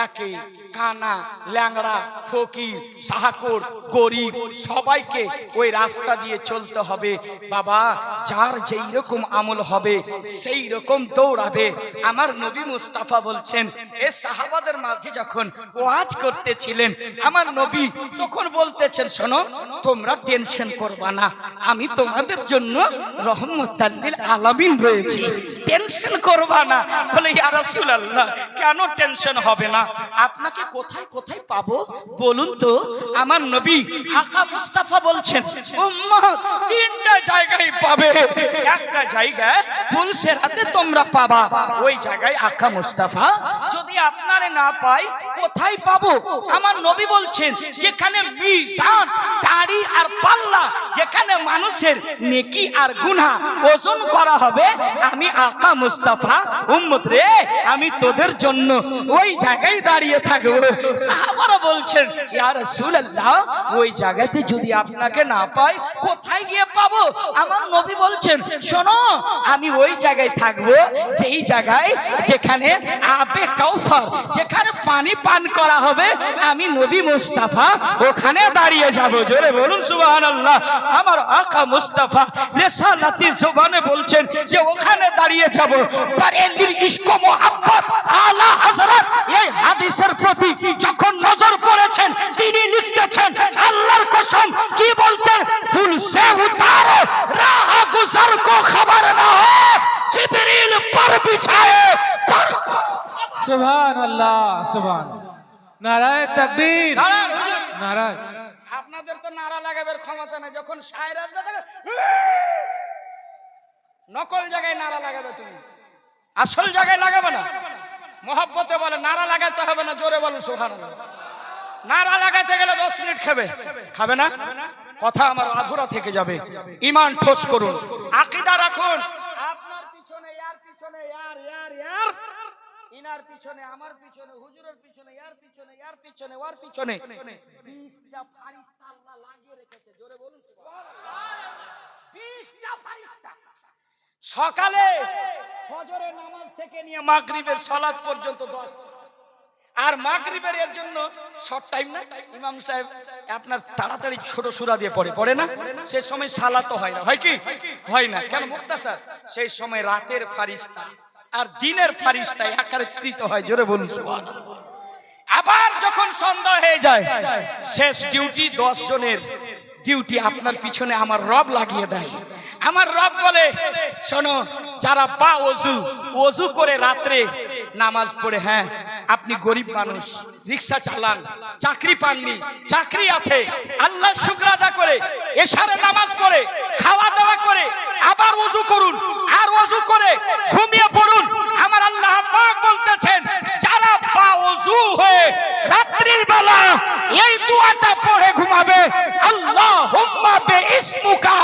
একে কানা, ল্যাংড়া, ফকির, সাহাকর, গরিব সবাইকে ওই রাস্তা দিয়ে চলতে হবে। বাবা, যার যেই রকম আমল হবে সেই রকম দৌড়াবে। আমার নবী মুস্তাফা বলছেন, এ সাহাবাদের মাঝে যখন ওয়াজ করতেছিলেন, আমার নবী তখন বলতেছেন, শোনো, তোমরা টেনশন করবা না, আমি তোমাদের জন্য রহমতুল লিল আলামিন রয়েছি, টেনশন করবা না। বলে, ইয়া রাসূলুল্লাহ, কেন টেনশন হবে না? আপনাকে কোথায় কোথায় পাবো বলুন তো? আমার নবী আকা মুস্তাফা বলছেন, উম্মত 3টা জায়গায় পাবে। একটা জায়গায় পুলসেরাতে তোমরা পাবা, ওই জায়গায় আকা মুস্তাফা। যদি আপনারে না পাই, কোথায় পাবো? আমার নবী বলছেন, যেখানে মিজান, দাড়ি আর পাল্লা, যেখানে মানুষের নেকি আর গুনাহ ওজন করা হবে, আমি আকা মুস্তাফা উম্মত রে, আমি তোদের জন্য ওই জায়গায় দাঁড়িয়ে থাকবো। সাহাবারা বলছেন, ইয়া রাসূলুল্লাহ, ওই জায়গাতে যদি আপনাকে না পাই, কোথায় গিয়ে পাবো? আমার নবী বলছেন, শোনো, আমি ওই জায়গায় থাকবো যেই জায়গায়, যেখানে আবে কাউসার, যেখানে পানি পান করা হবে, আমি নবী মুস্তাফা ওখানে দাঁড়িয়ে যাব। জোরে বলুন সুবহানাল্লাহ। আমার আকা মুস্তাফা রিসালাতি জবানে বলছেন যে ওখানে দাঁড়িয়ে যাব। বারেলির ইশক মুহাব্বত আলা হযরত এই হাদিসের প্রতি যখন নজর পড়েছেন, তিনি লিখতেছেন, আল্লাহর কসম, কি বলতেন? ফুল সে উতারো রাহ গুজর কো খবর না हो জিবরিল पर बिछाए पर। সুবহানাল্লাহ, সুবহানাল্লাহ। নারায়ে তাকবীর, নারায়ে। আপনাদের তো নারা লাগাবার ক্ষমতা নেই। যখন শায়ের আসবে তখন নকল জায়গায় নারা লাগাবে, তুমি আসল জায়গায় লাগাবে না। মহব্বতে বলে নারা লাগাতে হবে না। জোরে বলুন সুবহানাল্লাহ। নারা লাগাতে গেলে 10 মিনিট খাবে না, কথা আমার আধুরা থেকে যাবে। ঈমান ঠোস করুন, আকীদা রাখুন। আপনার পিছনে, ইয়ার পিছনে, ইয়ার ইনার পিছনে, আমার পিছনে, হুজুরের পিছনে, ইয়ার পিছনে, ইয়ার পিছনে, ওর পিছনে 20টা ফারিস্তা আল্লাহ লাগিয়ে রেখেছে। জোরে বলুন সুবহানাল্লাহ। 20টা ফারিস্তা সকালে ফজরের নামাজ থেকে নিয়ে মাগরিবের সালাত পর্যন্ত 10। আর মাগরিবের এর জন্য শর্ট টাইম না, ইমাম সাহেব আপনার তাড়াতাড়ি ছোট সূরা দিয়ে পড়ে না, সেই সময় সালাতও হয় না। হয় কি? হয় না। কেন? মুখতাসার। সেই সময় রাতের ফারিস্তা আর দিনের ফারিস্তা একত্রিত হয়। জোরে বলুন সুবহানাল্লাহ। আবার যখন যখন সন্ধ্যা হয়ে যায়, শেষ ডিউটি 10 জনের ডিউটি আপনার পিছনে আমার রব লাগিয়ে দেয়। আমার রব বলে, শোনো, যারা বা ওযু করে রাত্রে নামাজ পড়ে, হ্যাঁ আপনি গরিব মানুষ, রিক্সা চালান, চাকরি পাননি, চাকরি আছে, আল্লাহর শুকর আদা করে এশারে নামাজ পড়ে খাওয়া দাওয়া করে আবার ওযু করুন, আর ওযু করে ঘুমিয়ে পড়ুন। আমার আল্লাহ পাক বলতেছেন, যারা বা ওযু হয়ে রাত্রির বেলা এই দোয়াটা পড়ে ঘুমাবে, আল্লাহুম্মা বিইসমুকা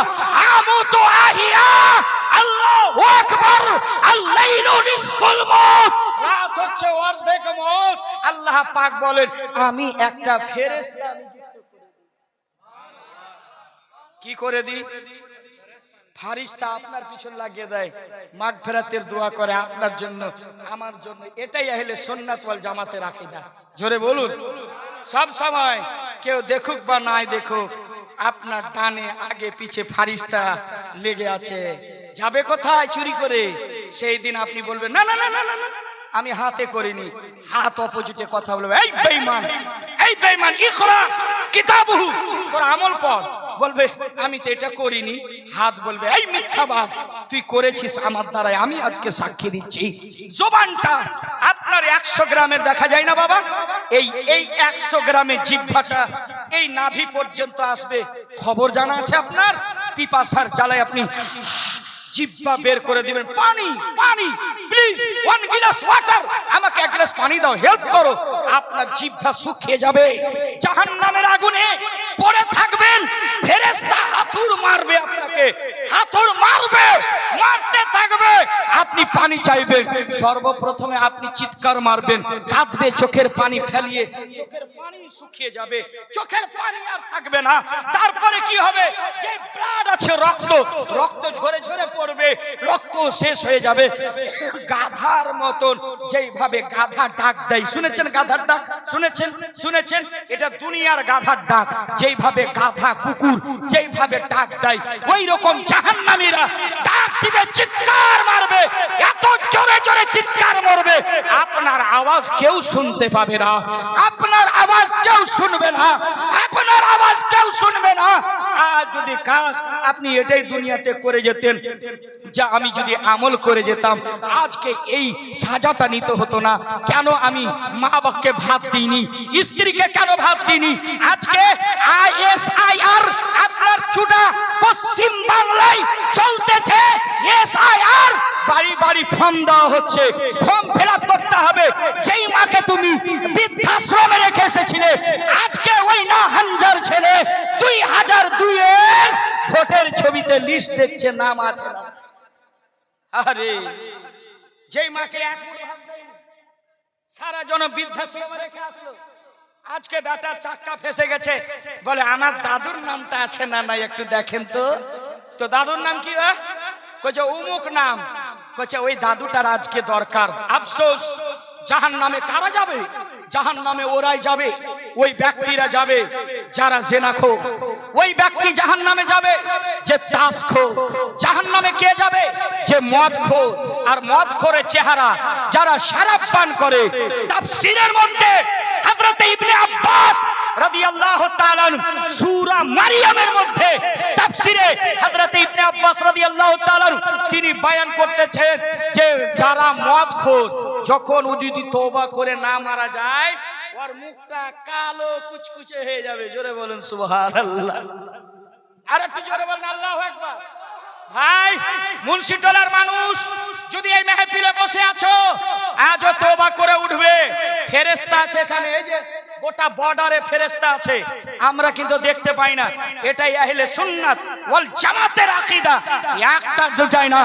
আমুতু আহিয়া, আল্লাহু আকবার, আল-লাইলু নিসফুল মাউত, রাত হচ্ছে অর্ধেক মত। আল্লাহ পাক বলেন, আমি একটা ফেরেশতা কি করে দিই? ফারিস্তা আপনার পিছন লাগিয়ে দেয়, মাগফিরাতের দোয়া করে আপনার জন্য, আমার জন্য। এটাই আহলে সুন্নাত ওয়াল জামাতের আকীদা। জোরে বলুন। সব সময় কেউ দেখুক বা নাই দেখুক, আপনার ডানে আগে পিছে ফারিস্তা লেগে আছে। যাবে কোথায় চুরি করে, সেই দিন আপনি বলবেন, না না না না না, আমি হাতে করিনি। হাত অপোজিটে কথা বলবে, এই বেঈমান, এই বেঈমান, ইকরা কিতাবহু, তোর আমল পড়। বলবে, আমি তো এটা করিনি। হাত বলবে, এই মিথ্যাবাদ, তুই করেছিস আমার দ্বারাই, আমি আজকে সাক্ষী দিচ্ছি। জবানটা আপনার 100 গ্রামের দেখা যায় না বাবা, এই 100 গ্রামের জিহ্বাটা এই নাভি পর্যন্ত আসবে। খবর জানা আছে আপনার? পিপাসার জ্বালায় আপনি জিহ্বা বের করে দিবেন, পানি পানি, প্লিজ 1 গ্লাস ওয়াটার, আমাকে 1 গ্লাস পানি দাও, হেল্প করো। আপনার জিহ্বা শুকিয়ে যাবে, জাহান্নামের আগুনে পড়ে থাকবেন। ফেরেশতা হাতুড় মারবে আপনাকে, হাতুড় মারবে, মারতে থাকবে। আপনি পানি চাইবেন, সর্বপ্রথমে আপনি চিৎকার মারবেন, কাঁদবে, চোখের পানি ফেলিয়ে চোখের পানি শুকিয়ে যাবে, চোখের পানি আর থাকবে না। তারপরে কি হবে? যে ব্লাড আছে, রক্ত ঝরে ঝরে পড়বে, রক্ত শেষ হয়ে যাবে। গাধার মতন যেইভাবে গাধা ডাক দেয়, শুনেছেন গাধার ডাক? শুনেছেন? এটা দুনিয়ার গাধার ডাক। যেইভাবে গাধা কুকুর যেইভাবে ডাক দেয়, ওই রকম জাহান্নামীরা ডাক দিবে, চিৎকার মারবে, এত জোরে জোরে চিৎকার মারবে, আপনার আওয়াজ কেউ শুনতে পাবে না, আপনার আওয়াজ কেউ শুনবে না, আপনার আওয়াজ কেউ শুনবে না। আর যদি কাজ আপনি এটাই দুনিয়াতে করে যেতেন, যা আমি যদি আমল করে যেতাম, আজকে এই সাজাটা নিতে হতো না। কেন আমি মা বাবাকে ভাত দিইনি, স্ত্রীকে কেন ভাত দিইনি? আজকে ISIR আপনার চুটা পশ্চিম বাংলায় চলতেছে। SIR বাড়ি বাড়ি ফর্ম দেওয়া হচ্ছে, ফর্ম ফিল আপ করতে হবে। যেই মাকে তুমি বৃদ্ধাশ্রমে রেখে এসেছিলে, আজকে ওই না হাঞ্জার ছেলে 2002 এর ভোটের ছবিতে লিস্ট দেখছে, নাম আছে না। আরে যেই মাকে এক মুঠো ভাত দেয়নি, সারা জন বৃদ্ধাশ্রমে রেখে আসলো, আজকে বেটার চাক্কা ফেসে গেছে, বলে আমার দাদুর নামটা আছে না নাই একটু দেখেন তো দাদুর নাম কি? কইছে অমুক নাম। কইছে ওই দাদুটার আজকে দরকার। আফসোস, জাহান্নামে কারা যাবে? জাহান্নামে ওরাই যাবে, ওই ব্যক্তিরা যাবে যারা জেনাখোর, ওই ব্যক্তি জাহান্নামে যাবে যে তাসখোর। জাহান্নামে কে যাবে? যে মদখোর। আর মদখোরের চেহারা যারা শরাব পান করে। তাফসীরের মধ্যে হযরত ইবনে আব্বাস রাদিয়াল্লাহু তাআলা সূরা মারইয়ামের মধ্যে তাফসীরে হযরত ইবনে আব্বাস রাদিয়াল্লাহু তাআলা তিনি বয়ান করতেছেন যে যারা মদখোর, যখন ও যদি তওবা করে না মারা যায়, ওর মুখটা কালো কুচকুচে হয়ে যাবে। জোরে বলেন সুবহানাল্লাহ। আর একটু জোরে বলেন আল্লাহু আকবার। ভাই, মুন্সিটোলার মানুষ যদি এই মেহফিলে বসে আছো, আজও তওবা করে উঠবে। ফেরেশতা আছে এখানে, এই যে গোটা বর্ডারে ফেরেশতা আছে, আমরা কিন্তু দেখতে পাই না। এটাই আহলে সুন্নাত ওয়াল জামাতের আকীদা। একটা দুটাই না,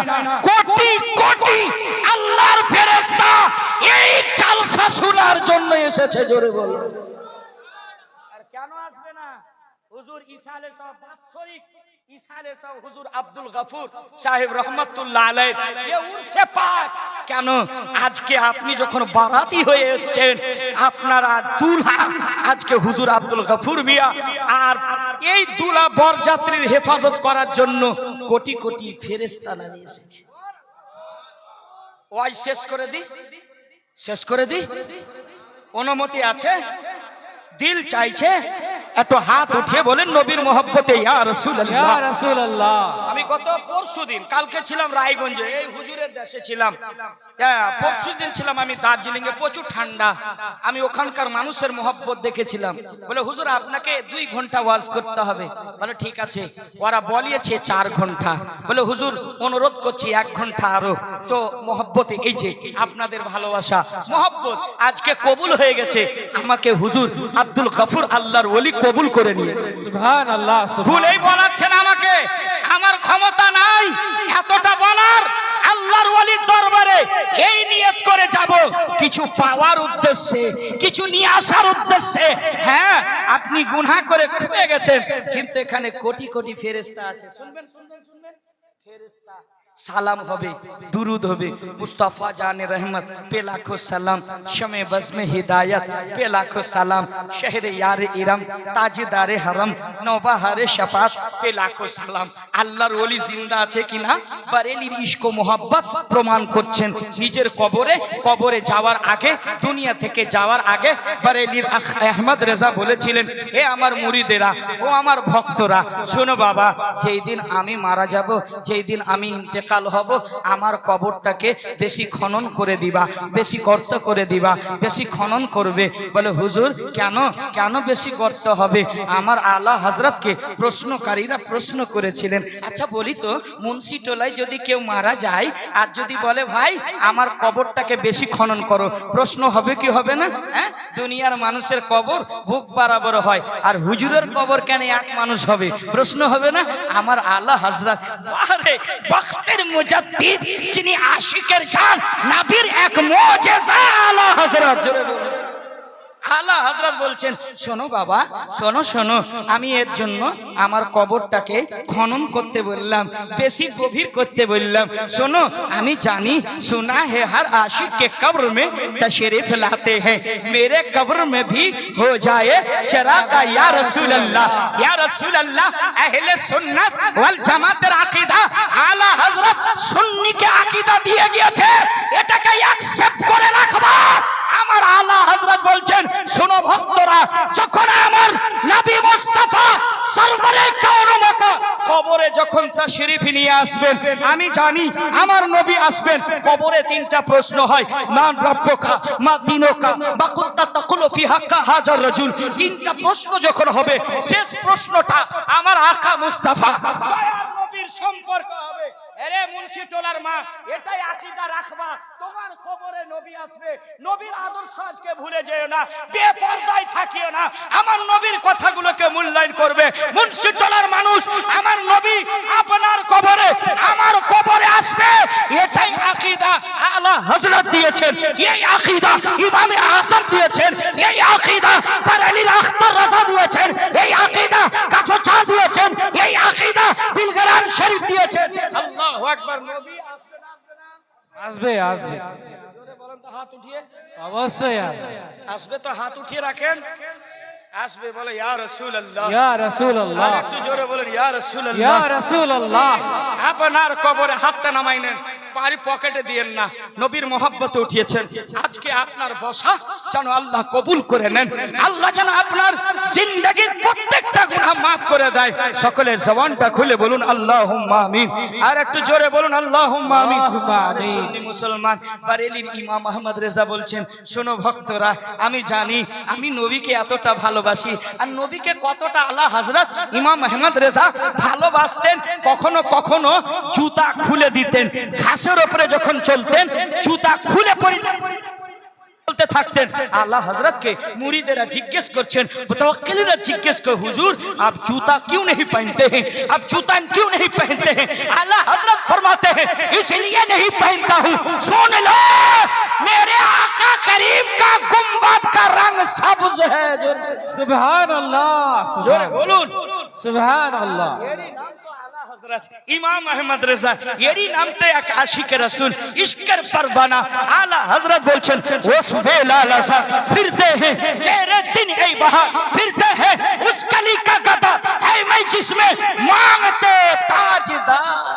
কোটি কোটি আল্লাহর ফেরেশতা এই জালসা শোনার জন্য এসেছে। জোরে বলো। আর কেন আসবে না? হুজুর ঈসা আলাইহিস সালাম বাৎসরিক ঈসা আলাইহিস সালাম হুজুর আব্দুল গফুর সাহেব রহমাতুল্লাহ আলাইহি এ উরসে পাক। কেন? আজকে আপনি যখন বারাতি হয়ে এসেছেন, আপনারা দুলহা আজকে হুজুর আব্দুল গফুর মিয়া, আর এই দুলহা বরযাত্রীর হেফাজত করার জন্য কোটি কোটি ফেরেশতা নিয়ে এসেছে। ওই শেষ করে দি। অনুমতি আছে? দিল চাইছে এত হাত উঠিয়ে বলেন নবীর মহব্বতে ইয়া রাসূলুল্লাহ। ইয়া রাসূলুল্লাহ। আমি গত পরশুদিন, কালকে ছিলাম রায়গঞ্জে, এই হুজুরের দেশে ছিলাম। পরশুদিন ছিলাম আমি দার্জিলিং এ, প্রচুর ঠান্ডা। আমি ওখানকার মানুষের মহব্বত দেখেছিলাম। বলে হুজুর আপনাকে 2 ঘন্টা ওয়াজ করতে হবে। বলে ঠিক আছে। ওরা বলিয়েছে 4 ঘন্টা। বলে হুজুর অনুরোধ করছি 1 ঘন্টা আরো। তো মহব্বতে এই যে আপনাদের ভালোবাসা মহব্বত আজকে কবুল হয়ে গেছে। আমাকে হুজুর আব্দুল গফুর আল্লাহর ওলি কবুল করে নিয়েছে। সুবহানাল্লাহ। ভুলেই বলাচ্ছেন আমাকে, আমার ক্ষমতা নাই এতটা বলার। আল্লাহর ওলির দরবারে এই নিয়ত করে যাব কিছু পাওয়ার উদ্দেশ্যে, কিছু নিয়ে আসার উদ্দেশ্যে। হ্যাঁ আপনি গুনাহ করে খুঁজে গেছেন, কিন্তু এখানে কোটি কোটি ফেরেশতা আছে। শুনবেন শুনবেন শুনবেন, ফেরেশতা সালাম হবে, দুরুদ হবে। মুস্তাফা জানে রহমত पे लाखों सलाम, शमे बस में हिदायत पे लाखों सलाम, शहरे यार इरम ताजदारे हरम, नौबहारे शफात पे लाखों सलाम। আল্লাহর ওলি জিন্দা আছে কিনা বারেলির ইশক ও মোহাব্বত প্রমাণ করছেন নিজের কবরে। কবরে যাওয়ার আগে, দুনিয়া থেকে যাওয়ার আগে বারেলির আহমদ রেজা বলেছিলেন, হে আমার মুরিদেরা, ও আমার ভক্তরা, শোনো বাবা, যেই দিন আমি মারা যাব, যেই দিন আমি ইন্তেকাল হব, আমার কবরটাকে বেশি খনন করে দিবা, বেশি গর্ত করে দিবা, বেশি খনন করবে। বলে হুজুর কেন কেন বেশি গর্ত হবে? আমার আলা হযরতকে প্রশ্নকারীরা প্রশ্ন করেছিলেন। আচ্ছা বলি তো, মুন্সি টোলায় যদি কেউ মারা যায় আর যদি বলে ভাই আমার কবরটাকে বেশি খনন করো, প্রশ্ন হবে কি হবে না? হ্যাঁ, দুনিয়ার মানুষের কবর বুক বরাবর হয়, আর হুজুরের কবর কেন এক মানুষ হবে? প্রশ্ন হবে না? আমার আলা হযরত আরে ওয়াক্তের মুজাদ্দিদ, যিনি আশিকের জান, নবীর এক মুজিজা আলা হযরত। আলা হযরত বলছেন, শোনো বাবা, শোনো শোনো, আমি এর জন্য আমার কবরটাকে খনন করতে বললাম, বেশি গভীর করতে বললাম। শোনো, আমি জানি सुना है हर आशिक के कब्र में तशरीफ लाते हैं, मेरे कब्र में भी हो जाए चिराग या रसूल अल्लाह, या रसूल अल्लाह। अहले सुन्नत ওয়াল জামাতের আকীদা আলা হযরত সুন্নিকে আকীদা দিয়ে গিয়েছে, এটাকে অ্যাকসেপ্ট করে রাখবা। আমার আলা হযরত বলছেন, শোনো ভক্তরা, যখন আমার নবী মুস্তাফা সরওয়ারে কাওন মাকা কবরে যখন তাশরীফ নিয়ে আসবেন, আমি জানি আমার নবী আসবেন, কবরে 3টা প্রশ্ন হয়, মান রব্বুকা, মা দিনুকা, বা কুনতা তাকুলু ফি হাক্কা হাজার রাজুল। 3টা প্রশ্ন যখন হবে, শেষ প্রশ্নটা আমার আকা মুস্তাফা দয়ার নবীর সম্পর্ক হবে। আরে মুন্সি টোলার মা, এটাই আকীদা রাখবা, তোমার কবরে নবী আসবে, নবীর আদর্শ আজকে ভুলে যেও না, বেপরদায় থাকিও না, আমার নবীর কথাগুলোকে মূল্যায়ন করবে। মুন্সি টোলার মানুষ, আমার নবী আপনার কবরে, আমার কবরে আসবে, এটাই আকীদা আলা হযরত দিয়েছেন, এই আকীদা ইমামে আযম দিয়েছেন, এই আকীদা বারেলির আখতার রাজা দিয়েছেন, এই আকীদা কাছো চা দিয়েছেন, এই আকীদা দিলগরাম শরীফ দিয়েছেন। আল্লাহু আকবার। নবী আসবে না আসবে না? আসবে আসবে। জোরে বলেন তো হাত উঠিয়ে। অবশ্যই আসবে। আসবে তো হাত উঠিয়ে রাখেন। আসবে, বলে ইয়া রাসূলুল্লাহ, ইয়া রাসূলুল্লাহ। আর একটু জোরে বলেন ইয়া রাসূলুল্লাহ। ইয়া রাসূলুল্লাহ। আপনার কবরে হাতটা নামাই নেন, পারি পকেটে দিয়েন না, নবীর মহব্বতে উঠিয়েছেন। আজকে আপনার বসা যেন আল্লাহ কবুল করে নেন, আল্লাহ যেন আপনার জিন্দেগীর প্রত্যেকটা গুনাহ মাফ করে দেয়। সকলে জবানটা খুলে বলুন আল্লাহুম্মা আমিন। আর একটু জোরে বলুন আল্লাহুম্মা আমিন। সুন্নি মুসলমান বারেলির ইমাম আহমদ রেজা বলছেন, শোনো ভক্তরা, আমি জানি আমি নবীকে এতটা ভালোবাসি, আর নবীকে কতটা আলা হযরত ইমাম আহমদ রেজা ভালোবাসতেন। কখনো কখনো জুতা খুলে দিতেন, ঘাসের উপরে যখন চলতেন জুতা খুলে চলতে থাকতেন। আল্লাহ হযরতকে মুরিদেরা জিজ্ঞেস করছেন, মুতাওয়াক্কিলিরা জিজ্ঞেস করে, হুজুর आप जूता क्यों नहीं पहनते हैं, आप जूता क्यों नहीं पहनते हैं? अल्लाह हजरत फरमाते हैं, इसलिए नहीं पहनता हूँ, सुन लो मेरे आका करीम का गुंबद का रंग सब्ज है। सुभान अल्लाह। जोरे बोलून सुभान अल्लाह। इमाम अहमद रजा, यही नाम तो एक आशिक रसूल, इश्कर परवाना आला हजरत बोलছেন, वो सुबह लाला सा फिरते हैं तेरे दिन ऐ बहार, फिरते हैं उस कली का गदा है मैं जिसमें मांगते ताजदार।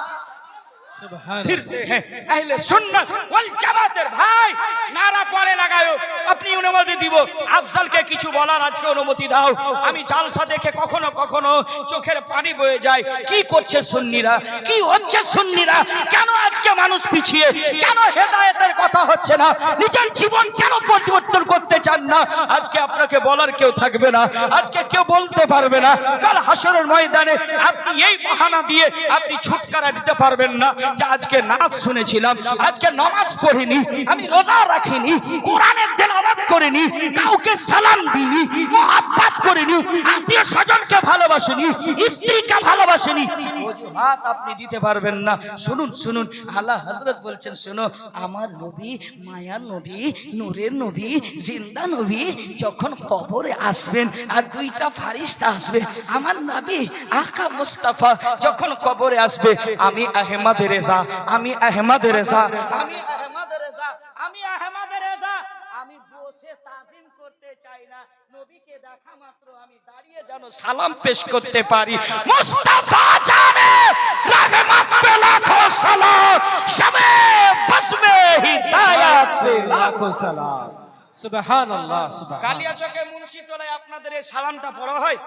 सुभान फिरते हैं अहले सुन्नत वल जमातेर भाई, নারা পরে লাগায়ো, আপনি অনুমতি দিব। আফজালকে কিছু বলার আজকে অনুমতি দাও। আমি জালসা দেখে কখনো কখনো চোখের পানি বয়ে যায়। কি করছে সুন্নিরা, কি হচ্ছে সুন্নিরা? কেন আজকে মানুষ পিছিয়ে? কেন হেদায়েতের কথা হচ্ছে না? নিজের জীবন কেন পরিবর্তন করতে চান না? আজকে আপনাকে বলার কেউ থাকবে না, আজকে কেউ বলতে পারবে না। কাল হাসরের ময়দানে আপনি এই বাহানা দিয়ে আপনি ছুটকারা দিতে পারবেন না যে আজকে নাচ শুনেছিলাম, আজকে নামাজ পড়িনি, আমি রোজা রাখিনি, কোরআনের তেলাওয়াত করিনি, কাউকে সালাম দিইনি, মুহাব্বত করিনি, আত্মীয় স্বজনকে ভালোবাসিনি, স্ত্রীকে ভালোবাসিনি। অজুহাত আপনি দিতে পারবেন না। শুনুন শুনুন, আল্লাহ হযরত বলছেন, শুনো, আমার নবী, মায়ার নবী, নূরের নবী, জিন্দা নবী যখন কবরে আসবেন আর দুইটা ফারিস্তা আসবে, আমার নবী আকা মুস্তাফা যখন কবরে আসবে, আমি আহমদ রেজা, আমি আহমদ রেজা, আমি আহমদ রেজা, আমি আহমদ রেজা, আমি বসে তাজিম করতে চাই না, নবীকে দেখা মাত্র আমি দাঁড়িয়ে যেন সালাম পেশ করতে পারি। মুস্তাফা জানে রহমত পে লাখো সালাম, শবে বসমে হিদায়াত পে লাখো সালাম। সুবহানাল্লাহ, সুবহান। কালিয়াচকে মুন্সিটোলায় আপনাদের এই সালামটা পড়া হয়?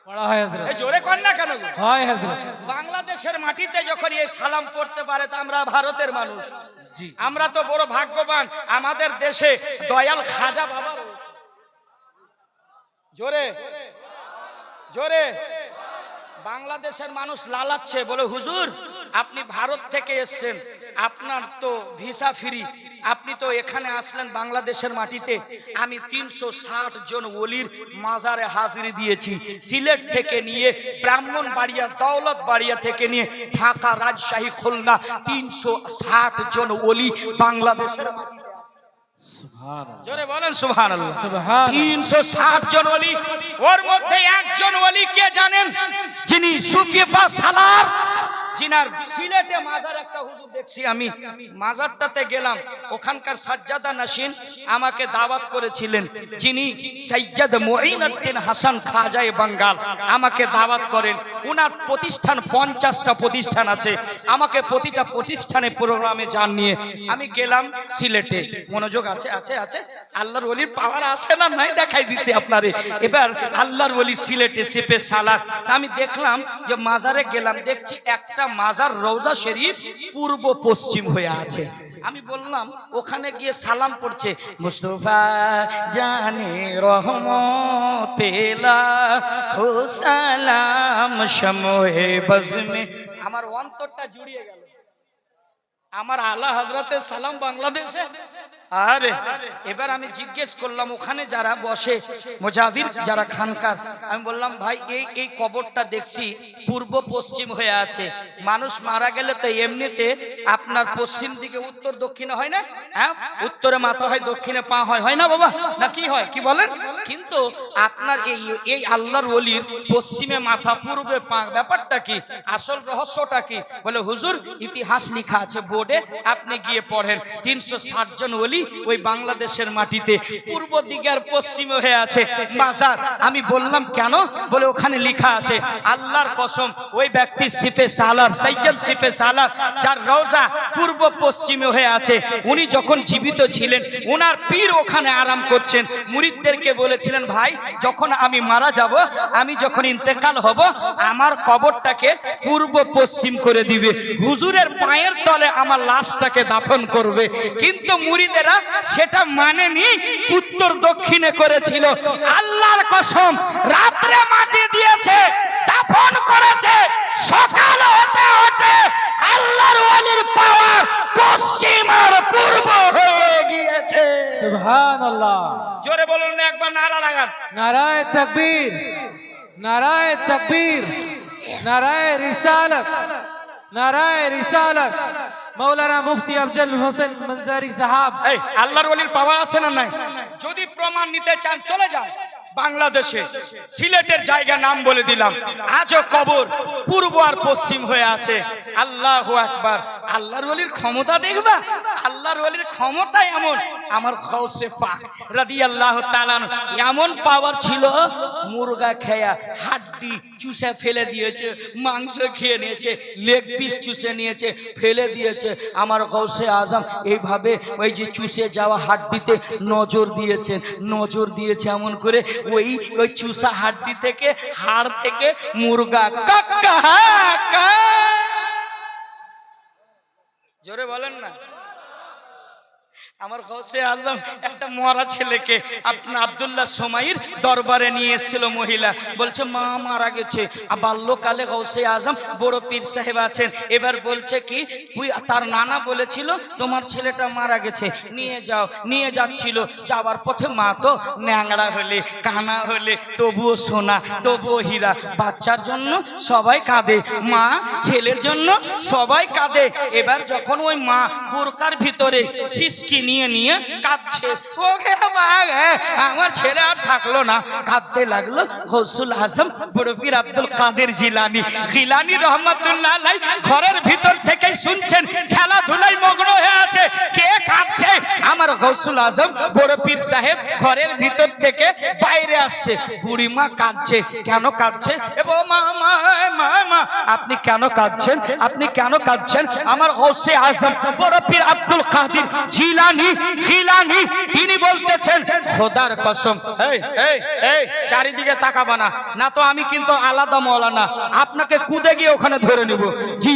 পড়া হয় হযরত। এই জোরে কর না কেন? হয় হযরত। বাংলাদেশের মাটিতে যখন এই সালাম পড়তে পারে তা আমরা ভারতের মানুষ, জি, আমরা তো বড় ভাগ্যবান। আমাদের দেশে দয়াল খাজা বাবা রয়েছে। জোরে জোরে। বাংলাদেশের মানুষ লালাচ্ছে, বলে হুজুর আপনি ভারত থেকে এসেছেন, আপনার তো ভিসা ফ্রি, আপনি তো এখানে আসলেন বাংলাদেশের মাটিতে। আমি 360 জন ওলির মাজারে হাজিরি দিয়েছি, সিলেট থেকে নিয়ে ব্রাহ্মণবাড়িয়া, দৌলতবাড়িয়া থেকে নিয়ে ঢাকা, রাজশাহী, খুলনা, 360 জন ওলি বাংলাদেশের মাটিতে। সুবহানাল্লাহ, জোরে বলেন সুবহানাল্লাহ। সুবহানাল্লাহ। 360 জন ওলি, ওর মধ্যে একজন ওলি কে জানেন? যিনি সুফি বা সালার, জিনার সিলেটে মাজার একটা হুজুর দেখছি আমি, মাজারটাতে গেলাম, ওখানকার সাজ্জাদা নাসিন আমাকে দাওয়াত করেছিলেন, যিনি সৈয়দ মুঈনুদ্দিন হাসান খাজায়ে বাঙ্গাল আমাকে দাওয়াত করেন। উনার প্রতিষ্ঠান 50টা প্রতিষ্ঠান আছে, আমাকে প্রতিটা প্রতিষ্ঠানে প্রোগ্রামে যান নিয়ে আমি গেলাম সিলেটে। মনোযোগ আছে আছে আছে, আল্লাহর ওলির পাওয়ার আছে না নাই দেখাই দিছি আপনারে। এবার আল্লাহর ওলি সিলেটে সিপে সালার, আমি দেখলাম যে মাজারে গেলাম, দেখছি একটা মাজার রওজা শরীফ পূর্ব পশ্চিম হয়ে আছে। আমি বললাম, ওখানে গিয়ে সালাম পড়ছে, মুস্তাফা জানে রহমতেলা খো সালাম শমে বজমে। আমার অন্তরটা জুড়িয়ে গেল। আমার আলা হযরতের সালাম বাংলাদেশে। আরে এবার আমি জিজ্ঞেস করলাম, ওখানে যারা বসে মুজাহির যারা খানকার, আমি বললাম ভাই এই কবরটা দেখছি পূর্ব পশ্চিম হয়ে আছে, মানুষ মারা গেলে তো এমনিতে আপনার পশ্চিম দিকে উত্তর দক্ষিণে হয় না? হ্যাঁ, উত্তরে মাথা হয়, দক্ষিণে পা হয়, হয় না বাবা? না কি হয়, কি বলেন? কিন্তু আপনার এই আল্লাহর ওলির পশ্চিমে মাথা, পূর্বে পা, ব্যাপারটা কি? আসল রহস্যটা কি? বলে হুজুর ইতিহাস লেখা আছে বোর্ডে, আপনি গিয়ে পড়েন। 360 জন ওলি ওই বাংলাদেশের মাটিতে পূর্ব দিকে আর পশ্চিমে হয়ে আছে মাজার। আমি বললাম কেন? বলে ওখানে লেখা আছে, আল্লাহর কসম ওই ব্যক্তি সিফে সালার, সৈয়দ সিফে সালার, যার রওজা পূর্ব পশ্চিমে হয়ে আছে, উনি যখন জীবিত ছিলেন ওনার পীর ওখানে আরাম করছেন। মুরিদদেরকে বলেছিলেন, ভাই যখন আমি মারা যাব, আমি যখন ইন্তেকাল হব, আমার কবরটাকে পূর্ব পশ্চিম করে দিবে, হুজুরের পায়ের তলে আমার লাশটাকে দাফন করবে। কিন্তু মুরিদেরা সেটা মানেনি, উত্তর দক্ষিণে করেছিল। আল্লাহর কসম রাত্রে মাটি দিয়েছে, দাফন করেছে, সকাল হতে হতে আল্লাহর ওলির পাওয়ার পশ্চিম আর পূর্ব হয়ে গিয়েছে। সুবহানাল্লাহ। জোরে বলুন না একবার, নারা লাগান। নারায়ে তাকবীর, নারায়ে তাকবীর, নারায়ে রিসালাত, নারায়ে রিসালাত। মৌলানা মুফতি আফজল হোসেন মনজারি সাহাব। এই আল্লাহর ওলির পাওয়ার আছে না নাই? যদি প্রমাণ নিতে চান চলে যান বাংলাদেশে, সিলেটের জায়গা নাম বলে দিলাম, আজও কবর পূর্ব আর পশ্চিম হয়ে আছে। আল্লাহু আকবার। আল্লাহর ওলির ক্ষমতা দেখবা, আল্লাহর ওলির ক্ষমতা এমন, আমার গৌসে পাক রাদিয়াল্লাহু তাআলা এমন পাওয়ার ছিল, মুরগা খেয়া হাড্ডি হাড্ডি চুষে ফেলে দিয়েছে, মাংস খেয়ে নিয়েছে, লেগ পিস চুষে নিয়েছে, ফেলে দিয়েছে। আমার গৌসে আজম এইভাবে ওই যে চুষে যাওয়া হাড্ডিতে নজর দিয়েছেন, নজর দিয়েছে এমন করে ওই ওই চুষা হাড্ডি থেকে, হাড় থেকে মুরগা কাক্কা কা, জোরে বলেন না। আমার গৌসে আজম একটা মরা ছেলেকে আপনার আব্দুল্লাহ সোমাইর দরবারে নিয়ে এসেছিল মহিলা, বলছে মা মারা গেছে। বাল্যকালে গৌসে আজম বড় পীর সাহেব আছেন, এবার বলছে কি তার নানা বলেছিল তোমার ছেলেটা মারা গেছে, নিয়ে যাও। নিয়ে যাচ্ছিল, যাওয়ার পথে মা তো ন্যাংড়া হলে কানা হলে তবুও সোনা তবুও হীরা, বাচ্চার জন্য সবাই কাঁদে, মা ছেলের জন্য সবাই কাঁদে। এবার যখন ওই মা বোরকার ভিতরে সিসকি নিয়ে নিয়ে কাঁদছে, ওকে আমার ছেলে আর থাকলো না, কাঁদতে লাগলো। গৌসুল আজম বড় পীর আব্দুল কাদের জিলানী জিলানী রহমাতুল্লাহ আলাইহি ঘরের ভিতর থেকে শুনছেন, খেলাধুলায় মগ্ন হয়ে আছে, কে কাঁদছে? আমার গৌসুল আজম বড় পীর সাহেব ঘরের ভিতর থেকে বাইরে আসছে, বুড়িমা কাঁদছে। কেন কাঁদছে? ও মা মা মা মা, আপনি কেন কাঁদছেন? আপনি কেন কাঁদছেন? আমার গৌসে আজম বড় পীর আব্দুল কাদের জিলানী জিলানী তিনি বলতেছেন, খোদার কসম, এই এই এই চারিদিকে তাকাবা না, না তো আমি কিন্তু আলাদা মওলানা, আপনাকে কুদে গিয়ে ওখানে ধরে নেব। জি,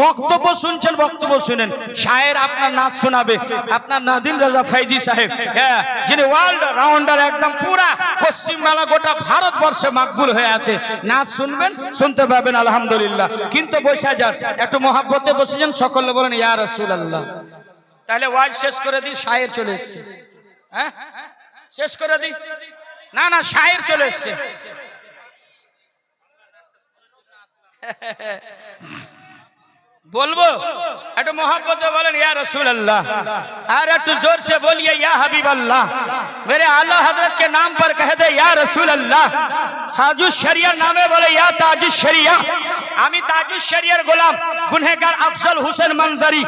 বক্তব্য শুনছেন, বক্তব্য শুনেন। শায়ের আপনার নাচ শোনাবে আপনার নাদিম রাজা ফৈজি সাহেব, হ্যাঁ, যিনি ওয়ার্ল্ড রাউন্ডার, একদম পুরা পশ্চিম বাংলা গোটা ভারতবর্ষে মাকবুল হয়ে আছে। নাচ শুনবেন, শুনতে পাবেন আলহামদুলিল্লাহ। কিন্তু বসে যান, একটু মহাব্বতে বসে যান, সকলে বলেন ইয়া রাসূলুল্লাহ। তাহলে ওয়াজ শেষ করে দিই, শায়ের চলে এসছে। হ্যাঁ, শেষ করে দিই। না না, শায়ের চলে এসছে। বলবো একটু मोहब्बत बोलें या रसूल अल्लाह, और একটু जोर से बोलिए या हबीब अल्लाह। मेरे आला हजरत के नाम पर कह दे या रसूल अल्लाह। ताजुश शरिया नामे बोले या ताजुश शरिया। আমি তাজুশ শরিয়ার গোলাম গুনহেগার আফজল হোসেন মনজরি।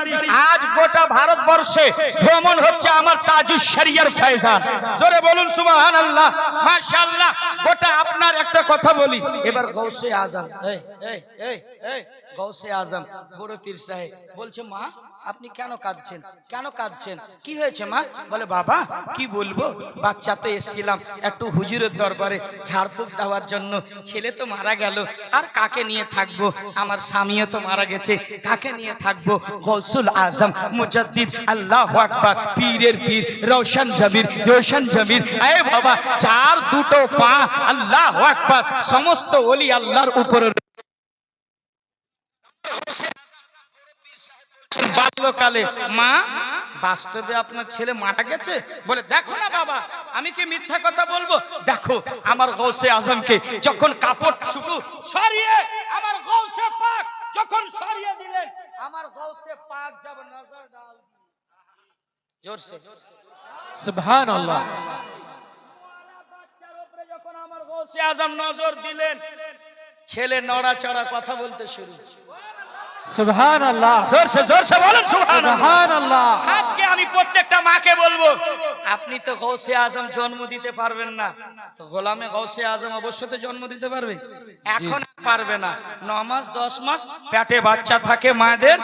আজ গোটা ভারতবর্ষে ভ্রমণ হচ্ছে আমার তাজুশ শরিয়ার ফয়জান। জোরে বলুন সুবহানাল্লাহ, মাশাআল্লাহ। গোটা আপনার একটা কথা বলি, এবার গৌসে আজম, এই এই এই এই গৌসে আজম বড় পীর সাহেব বলছে, মা আপনি কেন কাঁদছেন? কেন কাঁদছেন? কি হয়েছে মা? বলে বাবা কি বলবো, বাচ্চা তো এসেছিলাম একটু হুজুরের দরবারে ঝাড়ফুঁক দেওয়ার জন্য, ছেলে তো মারা গেল, আর কাকে নিয়ে থাকবো? আমার স্বামীও তো মারা গেছে, কাকে নিয়ে থাকবো? গৌসুল আজম মুজাদ্দিদ আল্লাহু আকবার, পীরের পীর রওশন জমির, রওশন জমির, এ বাবা চার দুটো পা, আল্লাহু আকবার, সমস্ত ওলি আল্লাহর উপরে। বাল্যকালে মা বাস্তবে আপনার ছেলে মারা গেছে? বলে দেখো না বাবা, আমি কি মিথ্যা কথা বলবো? দেখো আমার গৌসে আজমকে যখন কাপড় শুকু সরিয়ে আমার গৌসে পাক যখন সরিয়ে দিলেন, আমার গৌসে পাক যাব নজর ডাল জোর সে সুবহানাল্লাহ। বাচ্চার উপরে যখন আমার গৌসে আজম নজর দিলেন, ছেলে নড়াচড়া কথা বলতে শুরু। সুবহানাল্লাহ, জোর সে বলেন সুবহানাল্লাহ। আজকে আমি প্রত্যেকটা মাকে বলবো, আপনি তো গৌসে আজম জন্ম দিতে পারবেন না, তো গোলামে গৌসে আজম অবশ্যই তো জন্ম দিতে পারবে। এখন পারবে না, 9 মাস 10 মাস পেটে বাচ্চা থাকে মায়েদের,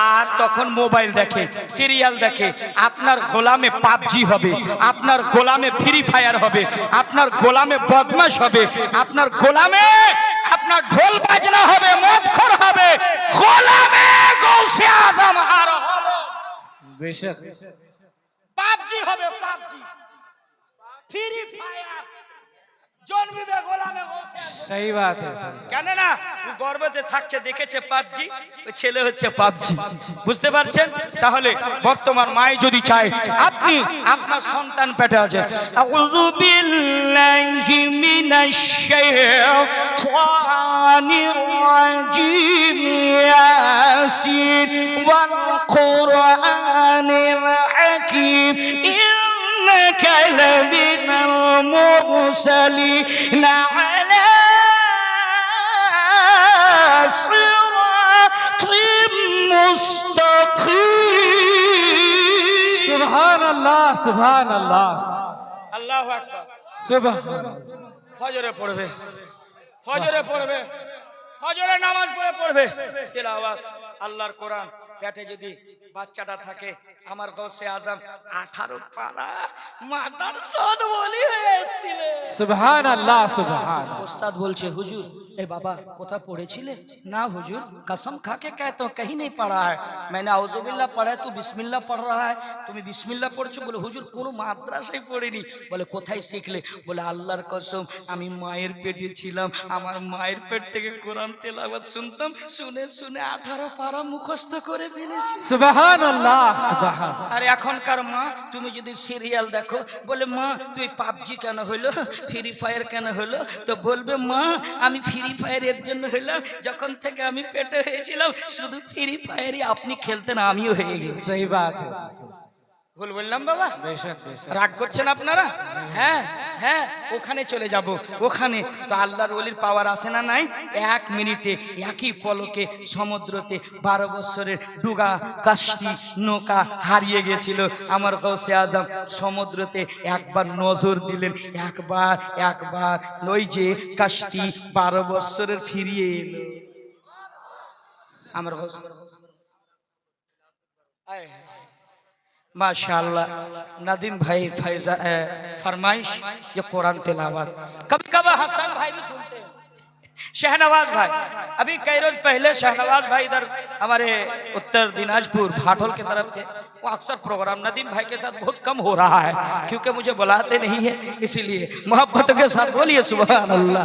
আর তখন মোবাইল দেখে, সিরিয়াল দেখে। আপনার গোলামে পাবজি হবে, আপনার গোলামে ফ্রি ফায়ার হবে, আপনার গোলামে বদমাশ হবে, আপনার গোলামে আপনার ঢোল বাজনা হবে, মদখোর হবে। গোলামে গৌসে আজম আর হবে বেশক পাবজি হবে, পাবজি ফ্রি ফায়ার জন্মিবে গোলামে গৌসে আজম। सही बात है सर। কেন না ও গর্ভতে থাকছে, দেখেছে পাবজি, ওই ছেলে হচ্ছে পাবজি। বুঝতে পারছেন? তাহলে বর্তমান মাই যদি চায় আপনি আপনার সন্তান পেটে আছে, আউযু বিল্লাহি মিনাশ শাইতানির রাজিম, ইয়াসিন ওয়াল কুরআনিল হাকীম, ইন্নাকা লামিনাল মুরসালিন আলা সিরাতিম মুস্তাকিম। সুবহানাল্লাহ, সুবহানাল্লাহ, আল্লাহু আকবার। সুবহানাল্লাহ। ফজরে পড়বে, ফজরে পড়বে, ফজরে নামাজ পড়বে তেলাওয়াত আল্লাহর কোরআন। পেটে যদি বাচ্চাটা থাকে, আমার গৌসে আজম 18 পারা মাদ্রাসাত বলি হয়ে এসেছিলেন। সুবহান আল্লাহ, সুবহান। उस्ताद बोलছে हुजूर ए बाबा कोथा पढ़ेছিলে? ना हुजूर कसम खा के कहता हूं कहीं नहीं पढ़ा है। मैंने औजुबिल्लाह पढ़ा है, तू बिस्मिल्लाह पढ़ रहा है, তুমি বিসমিল্লাহ পড়ছো। বলে হুজুর কোন মাদ্রাসায় পড়িনি। বলে কোথায় শিখলে? বলে আল্লাহর কসম আমি মায়ের পেটে ছিলাম, আমার মায়ের পেট থেকে কোরআন তেলাওয়াত শুনতাম, শুনে শুনে 18 পারা মুখস্থ করে ফেলেছি। সুবহান আল্লাহ, সুবহান। আর এখনকার মা তুমি যদি সিরিয়াল দেখো, বলে মা তুই পাবজি কেন হলো, ফ্রি ফায়ার কেন হলো? তো বলবে মা আমি ফ্রি ফায়ারের জন্য হলাম, যখন থেকে আমি পেটে হয়েছিলাম শুধু ফ্রি ফায়ারই আপনি খেলতেন, আমিও হয়ে গেছি। सही बात है। ভুল বললাম বাবা? बेशक बेशक। রাগ করছেন আপনারা? হ্যাঁ হ্যাঁ, ওখানে চলে যাব। ওখানে তো আল্লাহর ওলির পাওয়ার আসে না নাই? 1 মিনিটে একই পলকে সমুদ্রতে 12 বছরের ডুগা কাশতি নৌকা হারিয়ে গেছিল। আমার গৌসে আজম সমুদ্রতে একবার নজর দিলেন, একবার ওই যে কাশতি 12 বছরের ফিরিয়ে এলো। আমার গৌসে माशाअल्लाह। नदीम भाई फैजा फरमाइश ये कुरान तिलावत कभी कभी हसन भाई भी सुनते हैं, शहनवाज भाई। अभी कई रोज पहले शहनवाज भाई इधर हमारे उत्तर दिनाजपुर भाटोल की तरफ थे। वो अक्सर प्रोग्राम नदीम भाई के साथ बहुत कम हो रहा है, क्योंकि मुझे बुलाते नहीं है, इसीलिए मोहब्बत के साथ बोलिए सुभान अल्लाह।